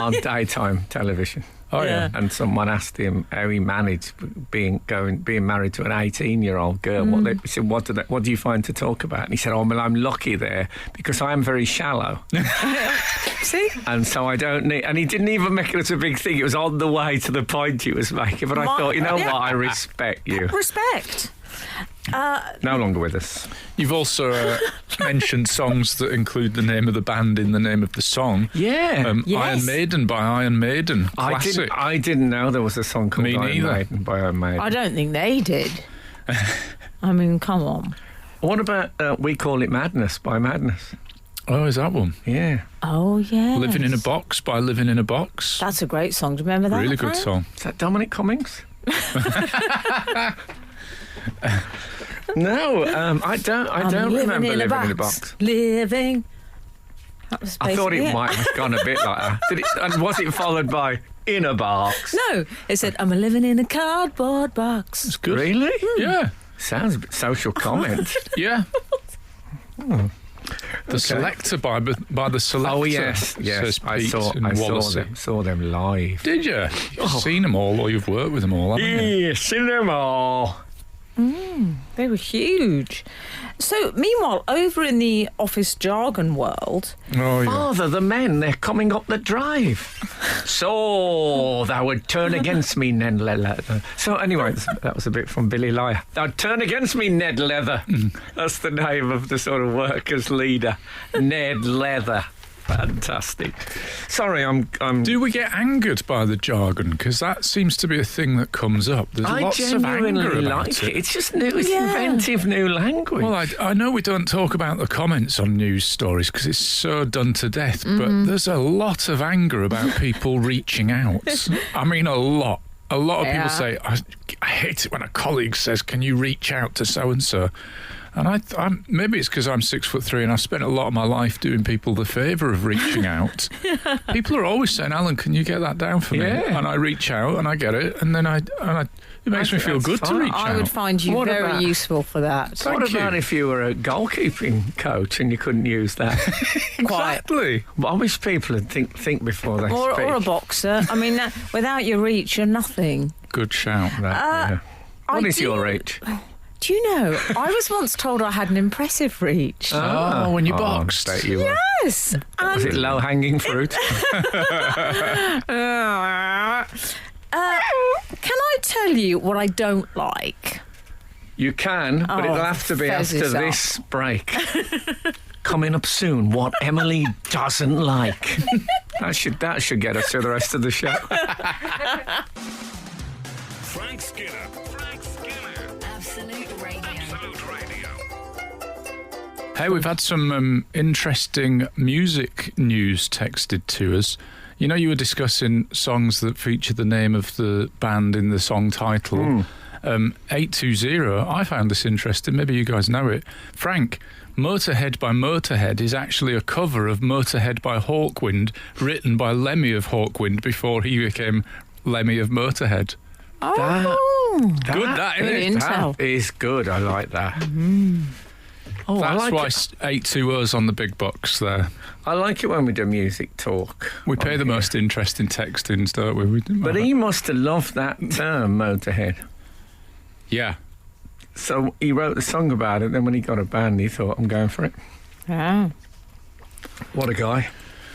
on daytime television.
Oh, yeah.
And someone asked him how he managed being married to an 18-year-old girl. He said, what do you find to talk about? And he said, well, I'm lucky there because I am very shallow.
See?
And so I don't need... And he didn't even make it as a big thing. It was on the way to the point he was making. But I thought, you know what? I respect you.
Respect.
No longer with us.
You've also mentioned songs that include the name of the band in the name of the song.
Yeah.
Yes.
Iron Maiden by Iron Maiden. Classic.
I didn't know there was a song called
Me
Iron
neither.
Maiden by Iron Maiden.
I don't think they did. I mean, come on.
What about We Call It Madness by Madness?
Oh, is that one?
Yeah.
Oh, yeah.
Living in a Box by Living in a Box.
That's a great song. Do you remember that?
Really good
Frank?
song.
Is that Dominic Cummings? No, I don't remember Living in a Box.
Living. That was
I thought
basically
it might have gone a bit like that. And was it followed by In a Box?
No, it said, I'm living in a cardboard box.
It's good.
Really?
Yeah.
Sounds a bit social comment.
Yeah. The Selector by the Selector.
Oh, yes.
Says
I
Pete
saw
and Wallasey.
them live.
Did you? You've seen them all, or you've worked with them all, haven't you?
Yeah, seen them all.
They were huge. So, meanwhile, over in the office jargon world,
Oh, yeah.
Father, the men, they're coming up the drive. So, thou would turn against me, Ned Leather. So, anyway, that was a bit from Billy Liar. Thou'd turn against me, Ned Leather. That's the name of the sort of workers' leader. Ned Leather. Fantastic. Sorry, I'm
Do we get angered by the jargon? Because that seems to be a thing that comes up. There's
I
lots of anger
genuinely
about
like
it.
It's just new. It's
Yeah.
inventive new language.
Well, I know we don't talk about the comments on news stories because it's so done to death, but there's a lot of anger about people reaching out. I mean, a lot. A lot of
Yeah.
people say, I hate it when a colleague says, can you reach out to so-and-so? And I'm maybe it's because I'm 6'3" and I've spent a lot of my life doing people the favour of reaching out. People are always saying, Alan, can you get that down for me?
Yeah.
And I reach out and I get it, and then it makes me
think
feel
that's
good to
fine.
reach
I
out.
would find you
What
very
about-
useful for that.
Thank
what
you.
about if you were a goalkeeping coach and you couldn't use that?
Quite.
Exactly.
Well, I wish people would think before they
Or
speak.
a boxer. I mean, without your reach, you're nothing.
Good shout.
Right, yeah. What
I
is
do-
your reach?
Do you know, I was once told I had an impressive reach.
Oh, when you
I
boxed.
bet you were.
Yes.
Was it low-hanging fruit?
Can I tell you what I don't like?
You can, but
Oh,
it'll have to be
fez
after
this up.
this break. Coming up soon, what Emily doesn't like. That should get us to the rest of the show.
Frank Skinner. Frank Skinner.
Absolute Radio.
Absolute Radio.
Hey, we've had some interesting music news texted to us. You know, you were discussing songs that feature the name of the band in the song title. 820, I found this interesting. Maybe you guys know it. Frank, Motorhead by Motorhead is actually a cover of Motorhead by Hawkwind, written by Lemmy of Hawkwind before he became Lemmy of Motorhead.
Oh.
Good, that,
Good
isn't it?
intel.
That is good. I like that. Oh, I
That's
like
why
it.
820's on the big box there.
I like it when we do music talk.
We pay the most interesting textings, don't we?
But he must have loved that term, Motorhead.
Yeah.
So he wrote the song about it. Then when he got a band, he thought, I'm going for it.
Yeah.
What a guy.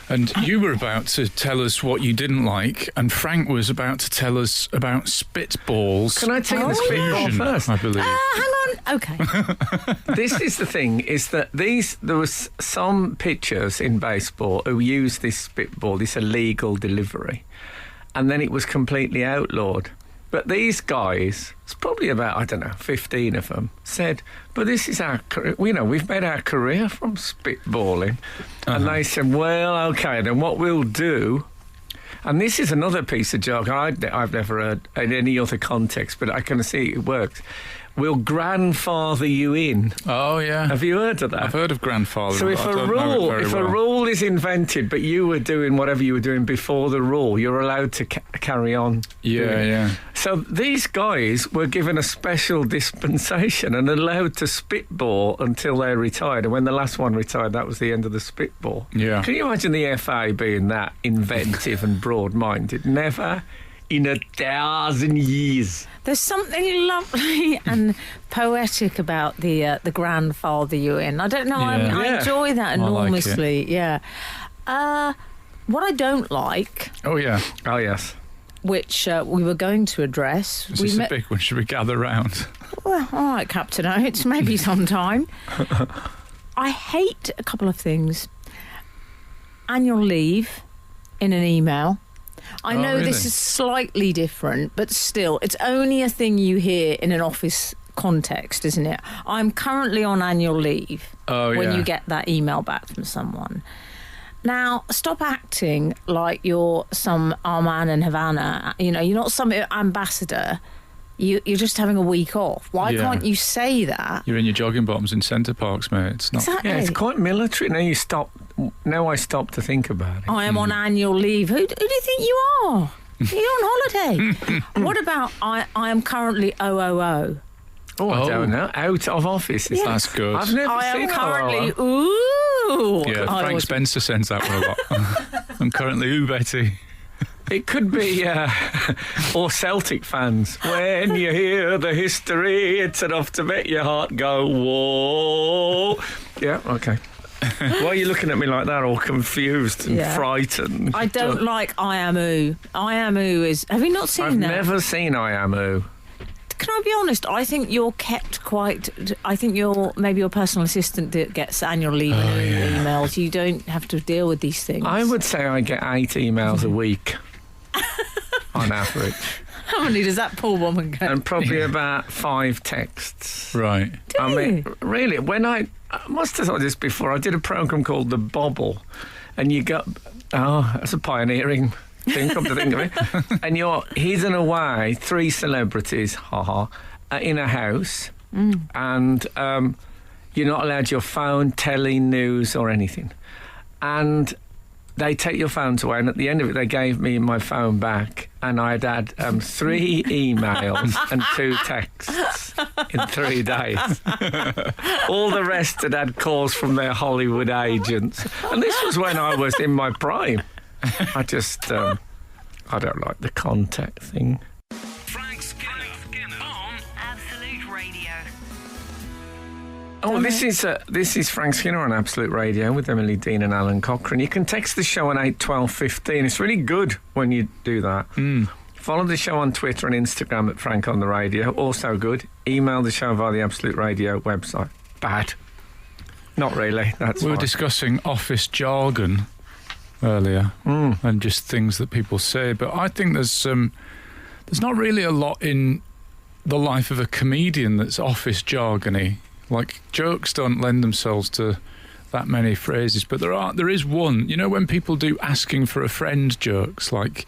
And you were about to tell us what you didn't like, and Frank was about to tell us about spitballs.
Can I take the spitball
fusion,
first?
I believe.
Hang on. Okay.
This is the thing, is that there was some pitchers in baseball who used this spitball, this illegal delivery, and then it was completely outlawed. But these guys, it's probably about, 15 of them, said, but this is our career, we've made our career from spitballing. And they said, well, OK, then what we'll do, and this is another piece of jargon I've never heard in any other context, but I can see it works. We'll grandfather you in.
Oh, yeah.
Have you heard of that?
I've heard of grandfather.
So if
but I
a
don't know it
rule,
very
if
well.
a rule is invented, but you were doing whatever you were doing before the rule, you're allowed to carry on.
Yeah,
doing it.
yeah.
So these guys were given a special dispensation and allowed to spitball until they retired. And when the last one retired, that was the end of the spitball.
Yeah.
Can you imagine the FA being that inventive and broad-minded? Never in 1,000 years.
There's something lovely and poetic about the grandfather you're in. I don't know.
Yeah.
I enjoy that
I like it.
enormously. Yeah. What I don't like,
Oh, yeah.
Oh, yes.
which we were going to address,
Is this a big one? Should we gather round?
Well, all right, Captain Oates, maybe sometime. I hate a couple of things. Annual leave in an email. I
Oh,
know this
really?
is slightly different, but still, it's only a thing you hear in an office context, isn't it? I'm currently on annual leave
Oh,
when
yeah.
you get that email back from someone. Now, stop acting like you're some Arman and Havana. You know, you're not some ambassador. You're just having a week off. Why
Yeah.
can't you say that?
You're in your jogging bottoms in Centre Parks, mate. It's not.
Exactly.
Yeah, it's quite military. Now I stop to think about it.
I am on annual leave. Who do you think you are? You're on holiday. What about I am currently OOO?
Oh, I
Oh.
don't know. Out of office. Is
That's good.
I've never
I am
seen
currently
OOO.
ooh.
Yeah,
I
Frank
always-
Spencer sends that one a lot. I'm currently Betty.
It could be, or Celtic fans. When you hear the history, it's enough to make your heart go, whoa. Yeah, okay. Why are you looking at me like that, all confused and
Yeah.
frightened?
I don't like I am ooh. I am ooh is. Have you not seen
I've
that?
never seen I Am Who.
Can I be honest? I think you're kept quite. I think you're maybe your personal assistant that gets annual leave and emails. You don't have to deal with these things.
I would say I get 8 emails a week on average,
How many does that poor woman get?
and probably about 5 texts.
Right.
I mean, really, when I must have thought this before, I did a programme called The Bobble, and you got, that's a pioneering thing, come to think of it, and you're hidden away, 3 celebrities, in a house, and you're not allowed your phone, telly, news, or anything. And they take your phones away, and at the end of it, they gave me my phone back, and I'd had 3 emails and 2 texts in 3 days. All the rest had calls from their Hollywood agents, and this was when I was in my prime. I just, I don't like the contact thing.
Frank Skinner on
Absolute Radio.
Oh, this is Frank Skinner on Absolute Radio with Emily Dean and Alan Cochrane. You can text the show on 81215. It's really good when you do that. Follow the show on Twitter and Instagram at Frank on the Radio. Also good. Email the show via the Absolute Radio website. Bad. Not really. That's
We were
fine.
discussing office jargon earlier and just things that people say, but I think there's not really a lot in the life of a comedian that's office jargony. Like, jokes don't lend themselves to that many phrases, but there is one. You know, when people do asking for a friend jokes, like,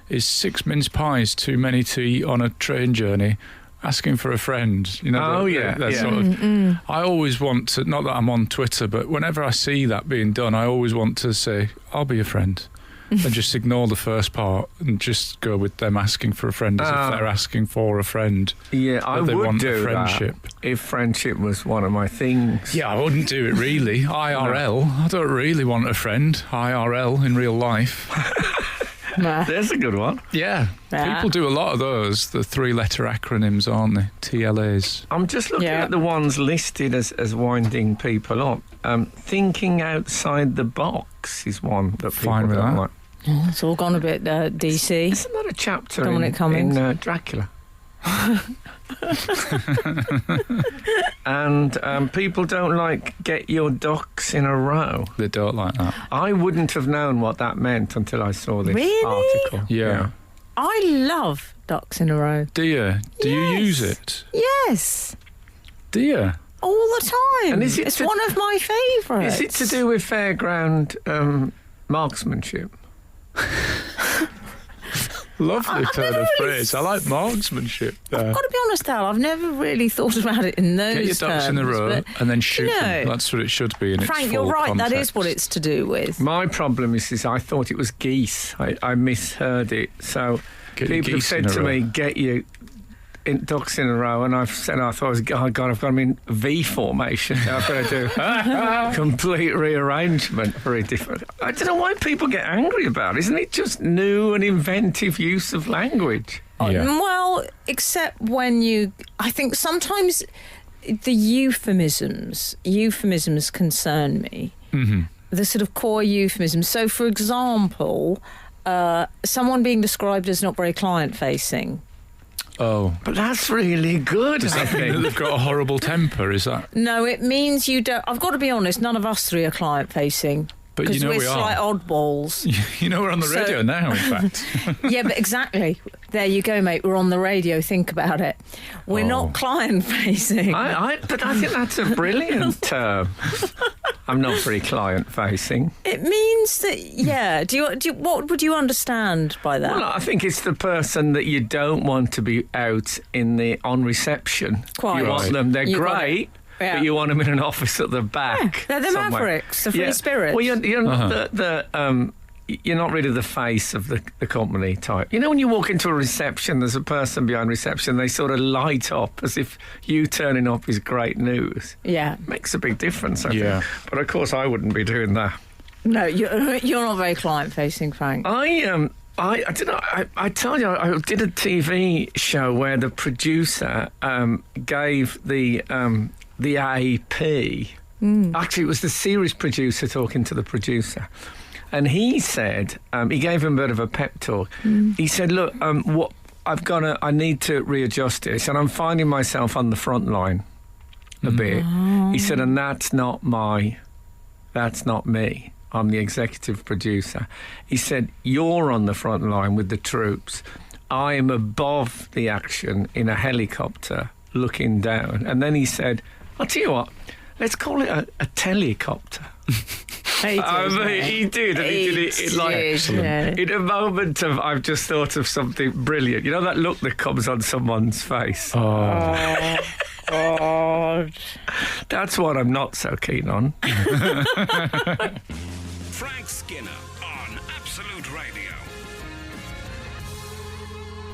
is 6 mince pies too many to eat on a train journey? Asking for a friend, you know. That sort of. I always want to. Not that I'm on Twitter, but whenever I see that being done, I always want to say, "I'll be a friend," and just ignore the first part and just go with them asking for a friend as if they're asking for a friend.
Yeah, I
that they
would
want
do
friendship.
that if friendship was one of my things.
Yeah, I wouldn't do it really. IRL. I don't really want a friend. IRL in real life.
Nah.
There's a good one.
Yeah,
Yeah.
people do a lot of those. The 3-letter acronyms, aren't they? TLAs.
I'm just looking
Yeah.
at the ones listed as winding people up. Thinking outside the box is one that people
Fine with
don't
that.
like.
It's all gone a bit DC.
Isn't that a chapter
Dominic Cummings.
in Dracula? And people don't like get your ducks in a row.
They don't like that.
I wouldn't have known what that meant until I saw this
Really?
article.
Yeah.
I love ducks in a row.
Do you? Do you
Yes.
use it?
Yes,
Do you?
all the time.
And is it
it's
to-
one of my favourites.
Is it to do with fairground marksmanship?
Lovely
I've
turn
never
of
really
phrase. I like marksmanship there.
I've got to be honest, Al, I've never really thought about it in those
Get your ducks in a
terms,
row
but
and then shoot
no.
them. That's what it should be in its
Frank,
full
you're right. That is
context.
what it's to do with.
My problem is I thought it was geese. I misheard it. So
Get your
people have
geese in
said
a
to
row.
me, get your ducks in a row, and I've said I thought, oh God, I've got them in V formation. I've got to do complete rearrangement. Very different. I don't know why people get angry about it. Isn't it just new and inventive use of language?
Yeah.
Well, except when I think sometimes the euphemisms concern me.
Mm-hmm.
The sort of core euphemisms. So, for example, someone being described as not very client-facing.
Oh.
But that's really good.
Does that mean that they've got a horrible temper? Is that?
No, it means you don't. I've got to be honest. None of us three are client-facing.
But you know
we're
we are.
slight oddballs.
You know we're on the radio now, in fact.
Yeah, but exactly. There you go, mate. We're on the radio. Think about it. We're not client-facing.
But I think that's a brilliant term. I'm not very client-facing.
It means that, yeah. What would you understand by that?
Well, I think it's the person that you don't want to be out on reception.
Quite.
You want them. They're
You got
great.
Yeah.
But you want them in an office at the back.
They're the
somewhere.
Mavericks, the free spirits.
Well, you're not you're not really the face of the company type. You know, when you walk into a reception, there's a person behind reception. They sort of light up as if you turning up is great news.
Yeah.
Makes a big difference, I think. But of course, I wouldn't be doing that.
No, you're not very client-facing, Frank.
I don't know. I told you I did a TV show where the producer gave the AP. Actually, it was the series producer talking to the producer, and he said he gave him a bit of a pep talk. He said, "Look, what I need to readjust it." He said, "I'm finding myself on the front line a bit." He said, "And that's not me. I'm the executive producer." He said, "You're on the front line with the troops. I am above the action in a helicopter looking down." And then he said, "I'll tell you what, let's call it a telecopter."
He did.
He did, and he did it in a moment of, I've just thought of something brilliant. You know that look that comes on someone's face?
Oh, God.
That's what I'm not so keen on.
Frank Skinner on Absolute Radio.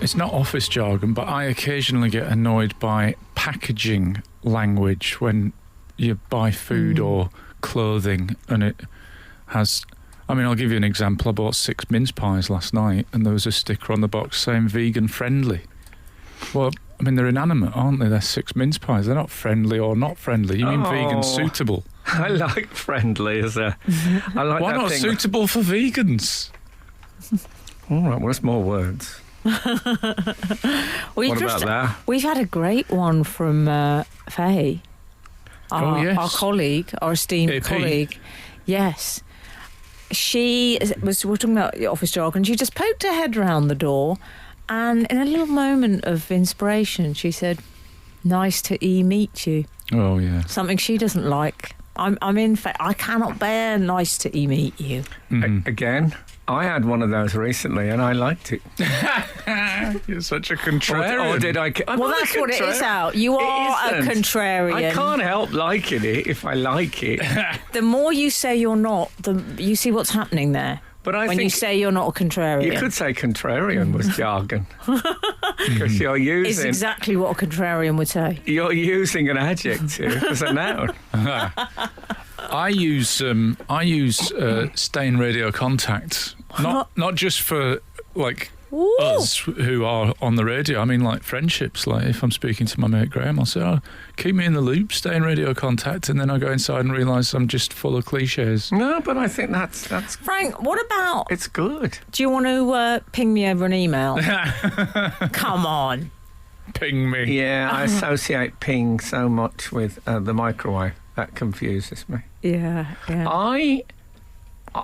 It's not office jargon, but I occasionally get annoyed by packaging language when you buy food or clothing, and it has... I mean, I'll give you an example. I bought 6 mince pies last night, and there was a sticker on the box saying vegan friendly. Well, I mean, they're inanimate, aren't they? They're 6 mince pies. They're not friendly or not friendly. You mean vegan suitable?
I like friendly as a... I like
Why
that
not
thing.
suitable for vegans?
All right, well, that's more words. What about that?
We've had a great one from Faye, our colleague, our esteemed
AP.
colleague. Yes. We're talking about the office jargon. She just poked her head round the door, and in a little moment of inspiration, she said, "Nice to meet you."
Oh, yeah.
Something she doesn't like. I'm in fact, I cannot bear "nice to meet you."
Again, I had one of those recently, and I liked it.
You're such a contrarian.
Or did I?
Well, that's what it is out. You are a contrarian.
I can't help liking it if I like it.
The more you say you're not, you see what's happening there.
But I
when
think
you say you're not a contrarian.
you could say contrarian was jargon. Because you're
It's
using...
exactly what a contrarian would say.
You're using an adjective as a noun.
I use stain radio contact, not just for like
Ooh.
us who are on the radio. I mean, like friendships. Like if I'm speaking to my mate Graham, I'll say, "Oh, keep me in the loop, stain radio contact," and then I go inside and realise I'm just full of cliches.
No, but I think that's
Frank, what about...
it's good.
Do you want to ping me over an email? Come on.
Ping me.
Yeah, I associate ping so much with the microwave. That confuses me.
Yeah.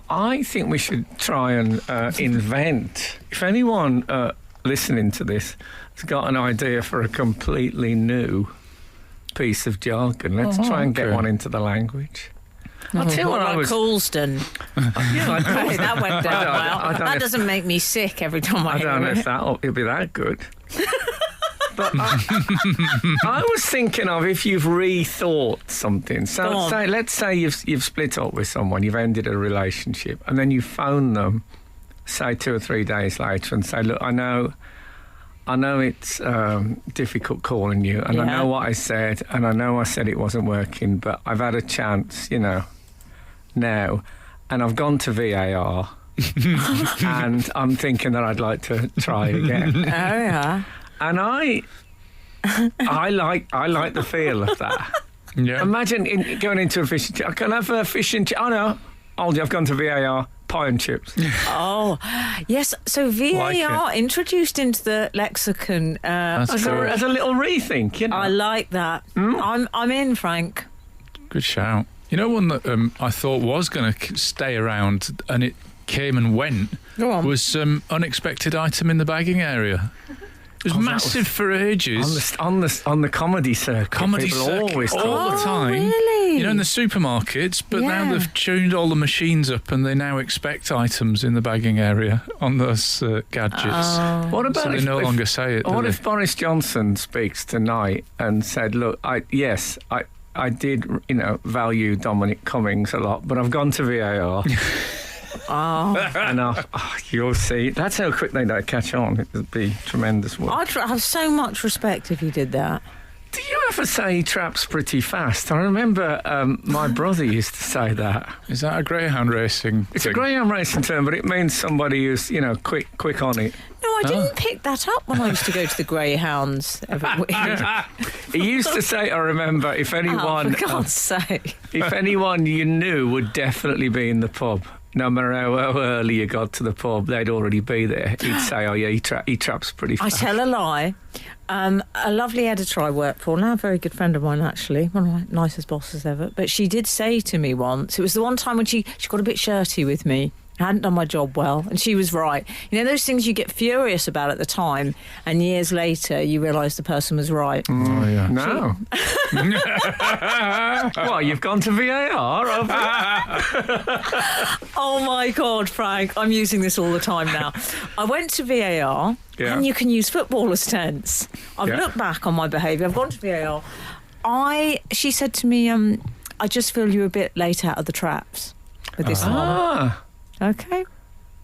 I think we should try and invent. If anyone listening to this has got an idea for a completely new piece of jargon, let's try and get one into the language. I'll tell you what I was...
Coulston. Hey, that went down well. That doesn't make me sick every time I
I
hear
don't know
it.
if it'll be that good. But I was thinking of if you've rethought something. So let's say you've split up with someone, you've ended a relationship, and then you phone them, say 2 or 3 days later, and say, "Look, I know I know it's difficult calling you, and I
Yeah.
know what I said, and I know I said it wasn't working, but I've had a chance, now, and I've gone to VAR, and I'm thinking that I'd like to try again.
Oh, yeah.
And I like the feel of that.
Yeah.
Imagine going into a fish and chip. I can have a fish and chip. Oh no, I've gone to VAR. Pie and chips.
Oh, yes. So VAR introduced into the lexicon.
That's
As
cool.
a little rethink,
I like that. I'm in, Frank.
Good shout. You know, one that I thought was going to stay around and it came and went
Go on.
was unexpected item in the bagging area. It was
that
massive for ages.
on the comedy circuit.
Comedy
people
circuit
always talk.
all the time.
really?
You know, in the supermarkets, but now
Yeah.
they've tuned all the machines up and they now expect items in the bagging area on those gadgets.
What about
So they
if,
no
if-
longer say it. do
What
they?
if Boris Johnson speaks tonight and said, "Look, I did, value Dominic Cummings a lot, but I've gone to VAR."
Oh,
And you'll see. That's how quick they don't catch on. It would be tremendous work.
I'd have so much respect if you did that.
Do you ever say he traps pretty fast? I remember my brother used to say that.
Is that a greyhound racing
It's
thing?
a greyhound racing term, but it means somebody who's, quick on it.
No, I didn't pick that up when I used to go to the Greyhounds every week.
He used to say, I remember, if
Oh,
anyone,
for God's sake.
if anyone you knew would definitely be in the pub, no matter how early you got to the pub, they'd already be there. He'd say, oh yeah, he traps pretty
I
fast.
tell a lie. A lovely editor I work for, now a very good friend of mine actually, one of my nicest bosses ever, but she did say to me once, it was the one time when she got a bit shirty with me. I hadn't done my job well, and she was right. You know those things you get furious about at the time, and years later you realise the person was right.
Oh, yeah.
No. What, you've gone to VAR?
Oh my God, Frank, I'm using this all the time now. I went to VAR,
Yeah.
and you can use footballers' tense. I've
Yeah.
looked back on my behaviour. I've gone to VAR. She said to me, I just feel you're a bit late out of the traps with this one.
Ah.
Okay.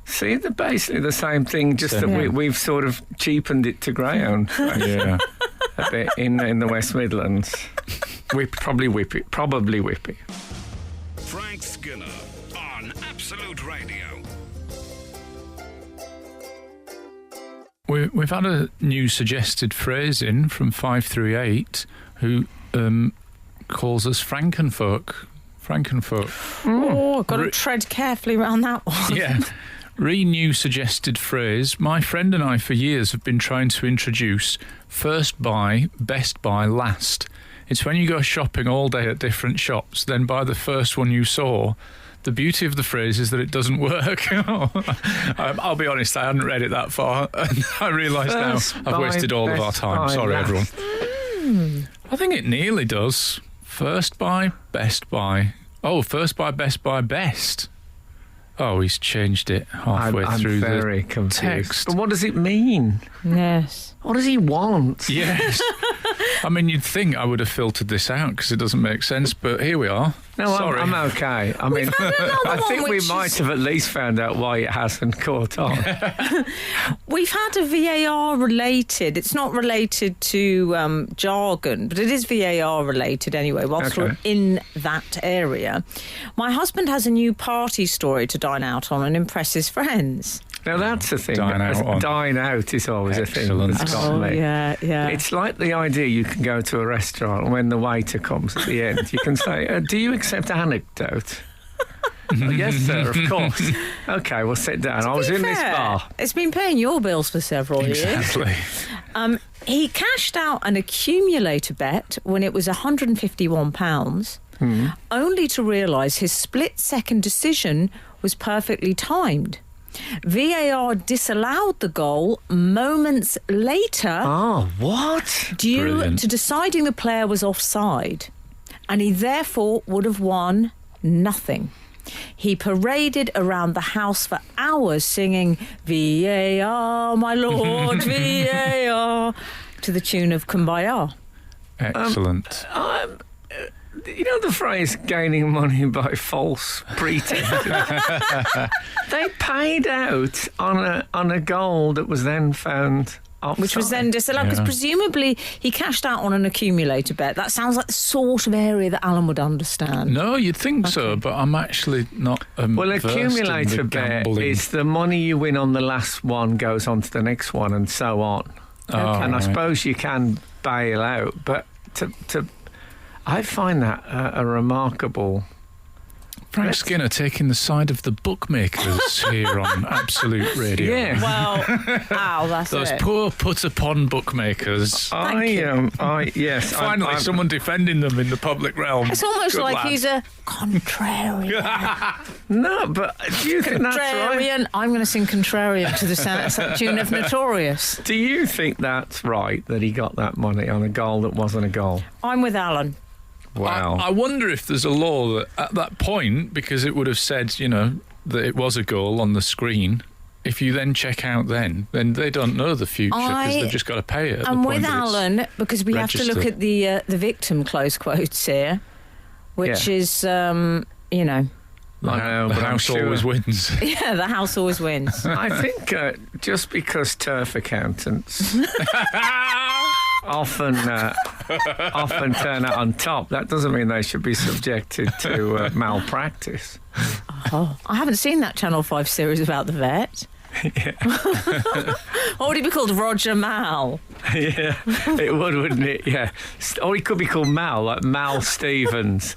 See, they're basically the same thing, just
Same.
that
Yeah.
we've sort of cheapened it to greyhound
Yeah.
a bit in the West Midlands. Probably whippy.
Frank Skinner on Absolute Radio.
We've had a new suggested phrase in from 538 who calls us Frankenfolk.
Oh, I've got to
Re-
tread carefully around that one.
Yeah. New suggested phrase. My friend and I for years have been trying to introduce first buy, best buy, last. It's when you go shopping all day at different shops, then buy the first one you saw. The beauty of the phrase is that it doesn't work. I'll be honest, I hadn't read it that far, and I realise now
First
I've
buy,
wasted all of our
best
time.
buy,
Sorry,
last.
everyone. I think it nearly does. First buy, best buy. Oh, first buy, best buy, best. Oh, he's changed it halfway
I'm
through
very
the
confused.
text.
But what does it mean?
Yes.
What does he want?
Yes. I mean, you'd think I would have filtered this out because it doesn't make sense, but here we are.
No,
Sorry.
I'm okay. I mean, I think
one
we
which
might
is-
have at least found out why it hasn't caught on.
We've had a VAR related. It's not related to jargon, but it is VAR related anyway, whilst
Okay.
we're in that area. My husband has a new party story to dine out on and impress his friends.
Now, that's the thing.
Dine out on.
Dine out is always a thing
Excellent.
that's got me.
yeah.
It's like the idea you can go to a restaurant and when the waiter comes at the end, you can say, do you accept anecdote? Oh, yes, sir, of course. Okay, we'll sit down. I was
To be
in this
fair,
bar.
It's been paying your bills for several years.
Exactly.
He cashed out an accumulator bet when it was £151, only to realise his split-second decision was perfectly timed. VAR disallowed the goal moments later
Oh, what?
due
Brilliant.
to deciding the player was offside, and he therefore would have won nothing. He paraded around the house for hours singing VAR, my lord, VAR, to the tune of Kumbaya.
Excellent.
You know the phrase gaining money by false pretense? They paid out on a goal that was then found
which was then disallowed because presumably he cashed out on an accumulator bet. That sounds like the sort of area that Alan would understand.
No, you'd think so, but I'm actually not.
Well,
versed
accumulator
in the
bet
gambling.
is the money you win on the last one goes on to the next one and so on.
Oh,
And I
right.
suppose you can bail out, but I find that a remarkable.
Frank Skinner taking the side of the bookmakers here on Absolute Radio.
Yeah.
Well, that's
Those
it.
poor put-upon bookmakers.
Yes.
Finally, someone defending them in the public realm.
It's almost
Good
like
lad.
he's a contrarian.
No, but do you think that's right?
Contrarian. I'm going to sing Contrarian to the tune of Notorious.
Do you think that's right that he got that money on a goal that wasn't a goal?
I'm with Alan.
Wow.
I wonder if there's a law that at that point, because it would have said, that it was a goal on the screen. If you then check out then they don't know the future because they've just got to pay it.
I'm with Alan because we have to look at the victim close quotes here, which is,
I know,
the
but I'm
house
sure.
always wins.
yeah, the house always wins.
I think just because turf accountants often turn out on top, that doesn't mean they should be subjected to malpractice.
Oh, I haven't seen that Channel 5 series about the vet. What would he be called? Roger Mal.
Yeah, it would, wouldn't it? Yeah. Or he could be called Mal, like Mal Stevens.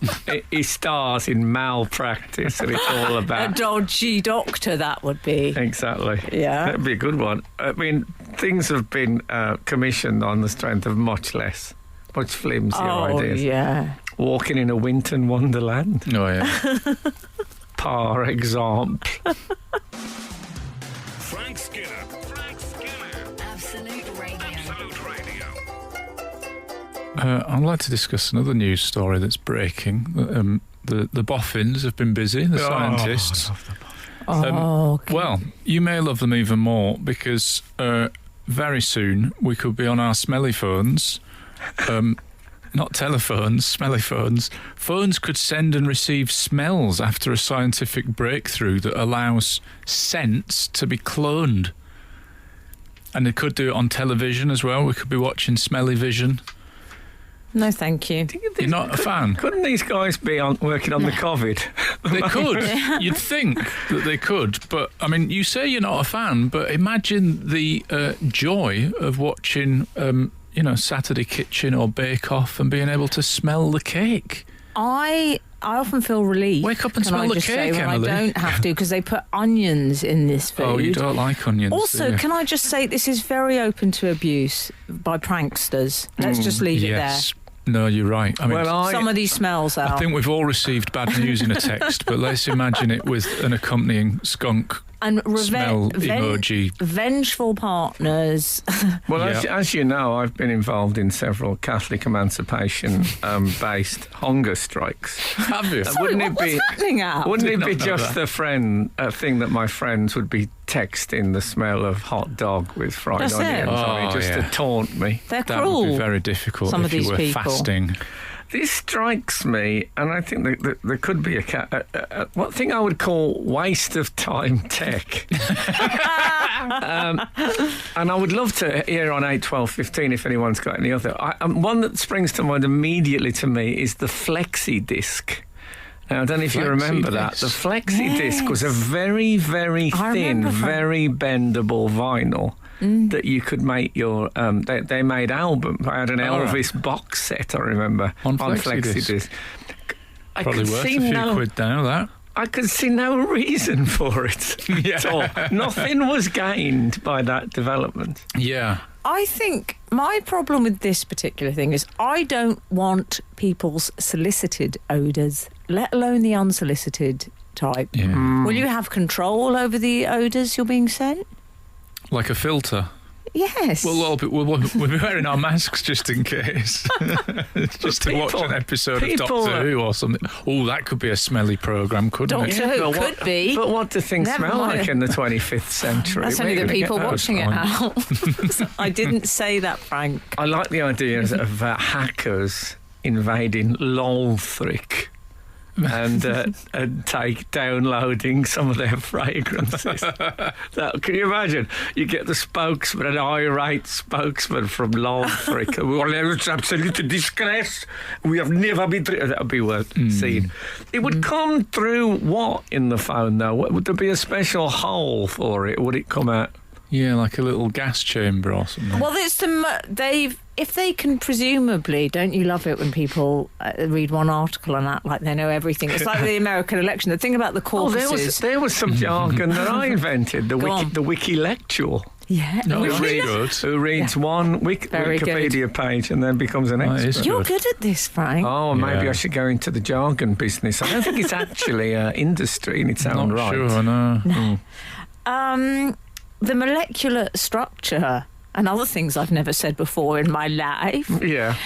He stars in Malpractice, and it's all
A
about.
dodgy doctor, that would be.
Exactly.
Yeah.
That'd be a good one. I mean, things have been commissioned on the strength of much flimsier ideas.
Yeah.
Walking in a Winton Wonderland,
Oh, yeah.
par exemple.
Frank Skinner. Frank Skinner.
Absolute Radio.
Absolute Radio.
I'd like to discuss another news story that's breaking. The boffins have been busy, the scientists.
Okay.
Well, you may love them even more because very soon we could be on our smelly phones. Not telephones, smelly phones. Phones could send and receive smells after a scientific breakthrough that allows scents to be cloned. And they could do it on television as well. We could be watching Smelly Vision.
No, thank you.
You're not a fan?
Couldn't these guys be working on the COVID?
They could. You'd think that they could. But, I mean, you say you're not a fan, but imagine the joy of watching... Saturday Kitchen or Bake Off and being able to smell the cake.
I often feel relief.
Wake up and
can
smell
I
the
just
cake,
say, when
Emily.
I don't have to because they put onions in this food.
Oh, you don't like onions,
Also,
do you?
can I just say this is very open to abuse by pranksters. Let's just leave
Yes. No, you're right. I mean,
it there. Some of these smells out.
I think we've all received bad news in a text, but let's imagine it with an accompanying skunk
and
smell emoji.
Vengeful partners.
Well,
Yeah.
as you know, I've been involved in several Catholic emancipation-based hunger strikes.
Have you?
Sorry, what's happening Al?
Wouldn't
Did
it
not
be
know
just
that.
a thing that my friends would be texting the smell of hot dog with fried
That's it.
onions on it
Oh,
just
yeah.
to taunt me?
They're
That
cruel.
would be very difficult
Some
if
of these
you were
people.
fasting.
This strikes me, and I think that there could be what thing I would call waste of time tech. And I would love to hear on 8, 12, 15 if anyone's got any other. One that springs to mind immediately to me is the flexi disc. Now, I don't know if you remember that. The flexi disc was a very, very
I
thin,
remember
very bendable vinyl. That you could make your... they made albums. I had an Elvis box set, I remember,
On
on
flexi
flexi
disc.
disc. I
Probably
could
worth a
see
few quid now, that.
I could see no reason for it at all. Nothing was gained by that development.
Yeah.
I think my problem with this particular thing is I don't want people's solicited odours, let alone the unsolicited type.
Yeah.
Will you have control over the odours you're being sent?
Like a filter.
Yes.
We'll be wearing our masks just in case. Just to watch an episode of Doctor Who or something. Oh, that could be a smelly programme, couldn't
Doctor
it?
Who could be.
But what do things
Never
smell
mind.
like in the 25th century?
That's
Where
only
are
the
you gonna
people
get those
watching it
from?
now. I didn't say that, Frank.
I like the idea of hackers invading Lolthric. and take downloading some of their fragrances. Can you imagine? You get the spokesman, an irate spokesman from Africa. Well, it's absolute disgrace. We have never been. That would be worth seeing. It would come through what in the phone though? Would there be a special hole for it? Would it come out?
Yeah, like a little gas chamber or something.
Well, if they can presumably, don't you love it when people read one article and act like they know everything? It's like the American election. The thing about the caucuses.
There was some jargon that I invented. The wiki lectual.
Yeah.
No,
Who reads one Wikipedia page and then becomes an expert.
You're good at this, Frank.
Oh, maybe I should go into the jargon business. I don't think it's actually industry in its own right.
Sure, no.
The molecular structure and other things I've never said before in my life.
Yeah.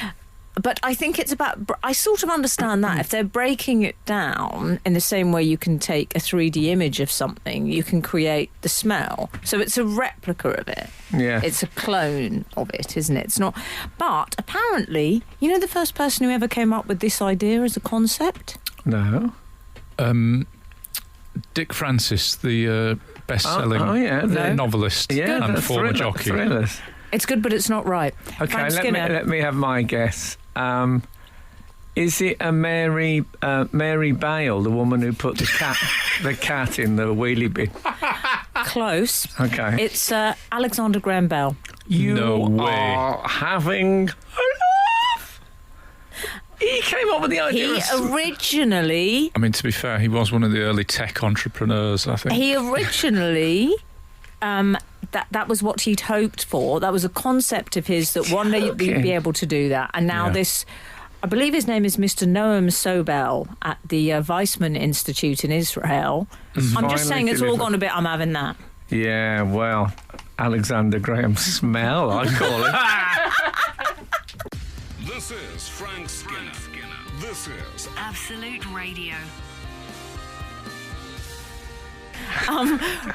But I think it's about... I sort of understand that. If they're breaking it down in the same way you can take a 3D image of something, you can create the smell. So it's a replica of it.
Yeah.
It's a clone of it, isn't it? It's not... But apparently, you know the first person who ever came up with this idea as a concept?
No.
Dick Francis, the best-selling novelist and former jockey.
Thrillers.
It's good, but it's not right.
Okay, let me have my guess. Is it a Mary Bale, the woman who put the cat in the wheelie bin?
Close.
Okay.
It's Alexander Graham Bell.
You are having a laugh. He came up with the idea.
He originally...
I mean, to be fair, he was one of the early tech entrepreneurs, I think.
He originally... that was what he'd hoped for. That was a concept of his that one day you'd be able to do that. And now this... I believe his name is Mr. Noam Sobel at the Weizmann Institute in Israel. I'm just saying it's all gone a bit... I'm having that.
Yeah, well, Alexander Graham Smell, I call it.
This is Frank Skinner. This is
Absolute Radio.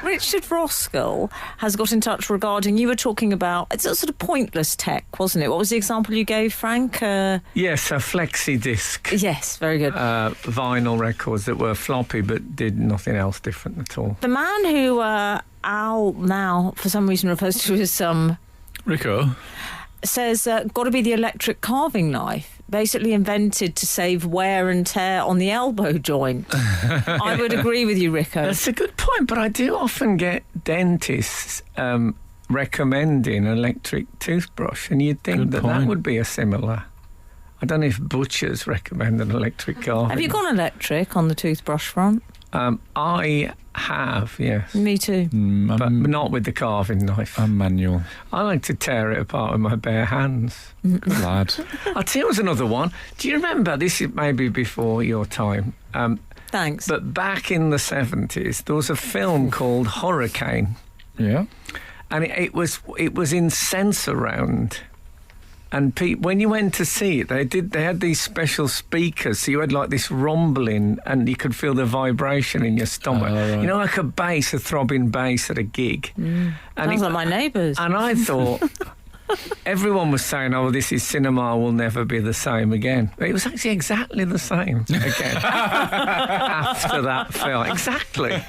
Richard Roskell has got in touch regarding, you were talking about, it's a sort of pointless tech, wasn't it? What was the example you gave, Frank?
Yes, a flexi disc.
Yes, very good.
Vinyl records that were floppy but did nothing else different at all.
The man who Al now, for some reason, refers to as
Rico
says, got to be the electric carving knife. Basically invented to save wear and tear on the elbow joint. I would agree with you, Rico.
That's a good point, but I do often get dentists recommending an electric toothbrush, and you'd think that would be a similar... I don't know if butchers recommend an electric carving.
Have you gone electric on the toothbrush front?
I have, yes.
Me too.
But not with the carving knife.
I'm manual.
I like to tear it apart with my bare hands.
Good lad.
I'll tell you, was another one. Do you remember, this is maybe before your time,
Thanks.
but back in the 70s, there was a film called Hurricane.
Yeah.
And it was in Sensorround. And when you went to see it, they had these special speakers, so you had like this rumbling, and you could feel the vibration in your stomach.
Right.
You know, like a throbbing bass at a gig. And
Sounds like my neighbours.
And I thought, everyone was saying, "Oh, this is cinema will never be the same again." But it was actually exactly the same again after that film. Exactly.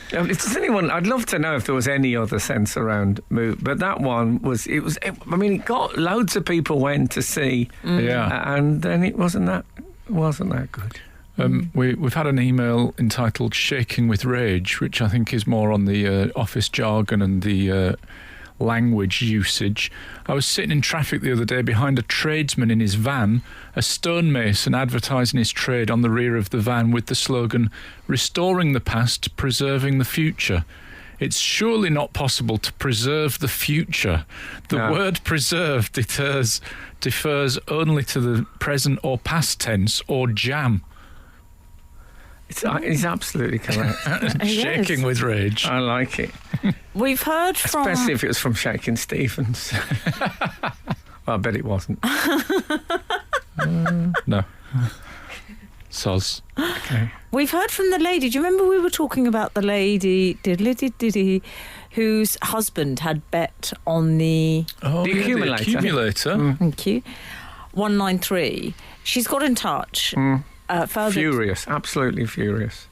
If there's anyone, I'd love to know if there was any other Sensorround movie, but that one it got loads of people went to see, and then it wasn't that good.
We've had an email entitled "Shaking with Rage," which I think is more on the office jargon and the language usage. I was sitting in traffic the other day behind a tradesman in his van, a stonemason advertising his trade on the rear of the van with the slogan, "Restoring the past, preserving the future." It's surely not possible to preserve the future. The word preserve defers only to the present or past tense or jam.
He's absolutely correct.
Shaking with rage.
I like it.
We've heard from...
Especially if it was from Shakin' Stevens. Well, I bet it wasn't.
No. Soz.
Okay.
We've heard from the lady. Do you remember we were talking about the lady whose husband had bet on the...
The accumulator.
The accumulator.
Thank you. 193. She's got in touch further.
Furious, absolutely furious.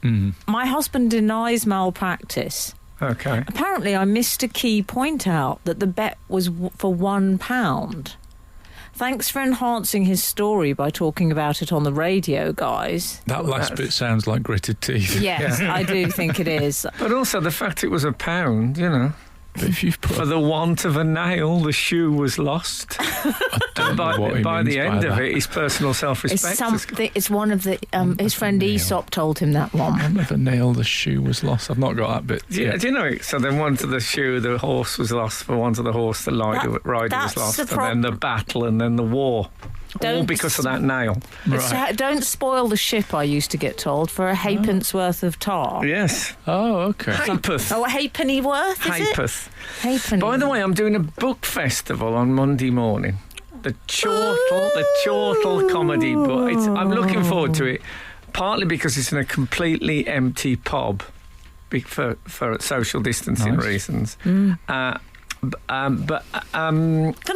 My husband denies malpractice.
Okay.
Apparently, I missed a key point out that the bet was for £1. Thanks for enhancing his story by talking about it on the radio, guys.
That last bit sounds like gritted teeth.
Yes, I do think it is.
But also the fact it was £1, you know.
But if you've put
For the want of a nail, the shoe was lost.
don't know what he
by
means
the
by
end of
that.
it, his personal self-respect.
It's something. It's one of the. His friend Aesop told him that one.
I never nailed the shoe was lost. I've not got that bit.
Yeah, do you know it? So then one to the shoe, the horse was lost. For one to the horse, the rider
that's
was lost.
the
And then the battle, and then the war. All
Don't
because of that nail.
So don't spoil the ship, I used to get told, for a halfpence worth of tar.
Yes.
Oh, okay.
Halfpence.
Oh, a halfpenny worth, is it?
Halfpence.
Halfpenny.
By the way, I'm doing a book festival on Monday morning. The Chortle Comedy Book. I'm looking forward to it, partly because it's in a completely empty pub for social distancing reasons.
Can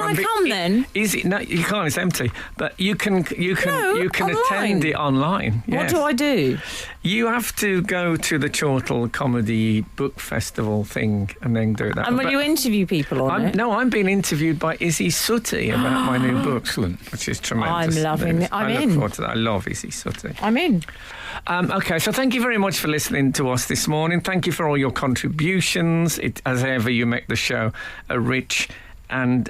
I come then?
Is it? No, you can't. It's empty. But you can
online.
attend it online. Yes.
What do I do?
You have to go to the Chortle Comedy Book Festival thing and then do that.
And will you interview people on it?
No, I'm being interviewed by Izzy Sooty about my new book.
Excellent.
Which is tremendous.
I'm loving it.
I look forward to that. I love Izzy Sooty.
I'm in.
Okay, so thank you very much for listening to us this morning. Thank you for all your contributions. As ever, you make the show a rich and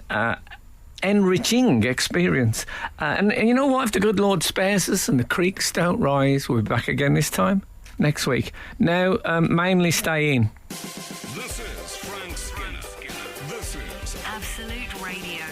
enriching experience. And you know what? If the good Lord spares us and the creeks don't rise, we'll be back again this time next week. Now, mainly stay in.
This is Frank Skinner. This is
Absolute Radio.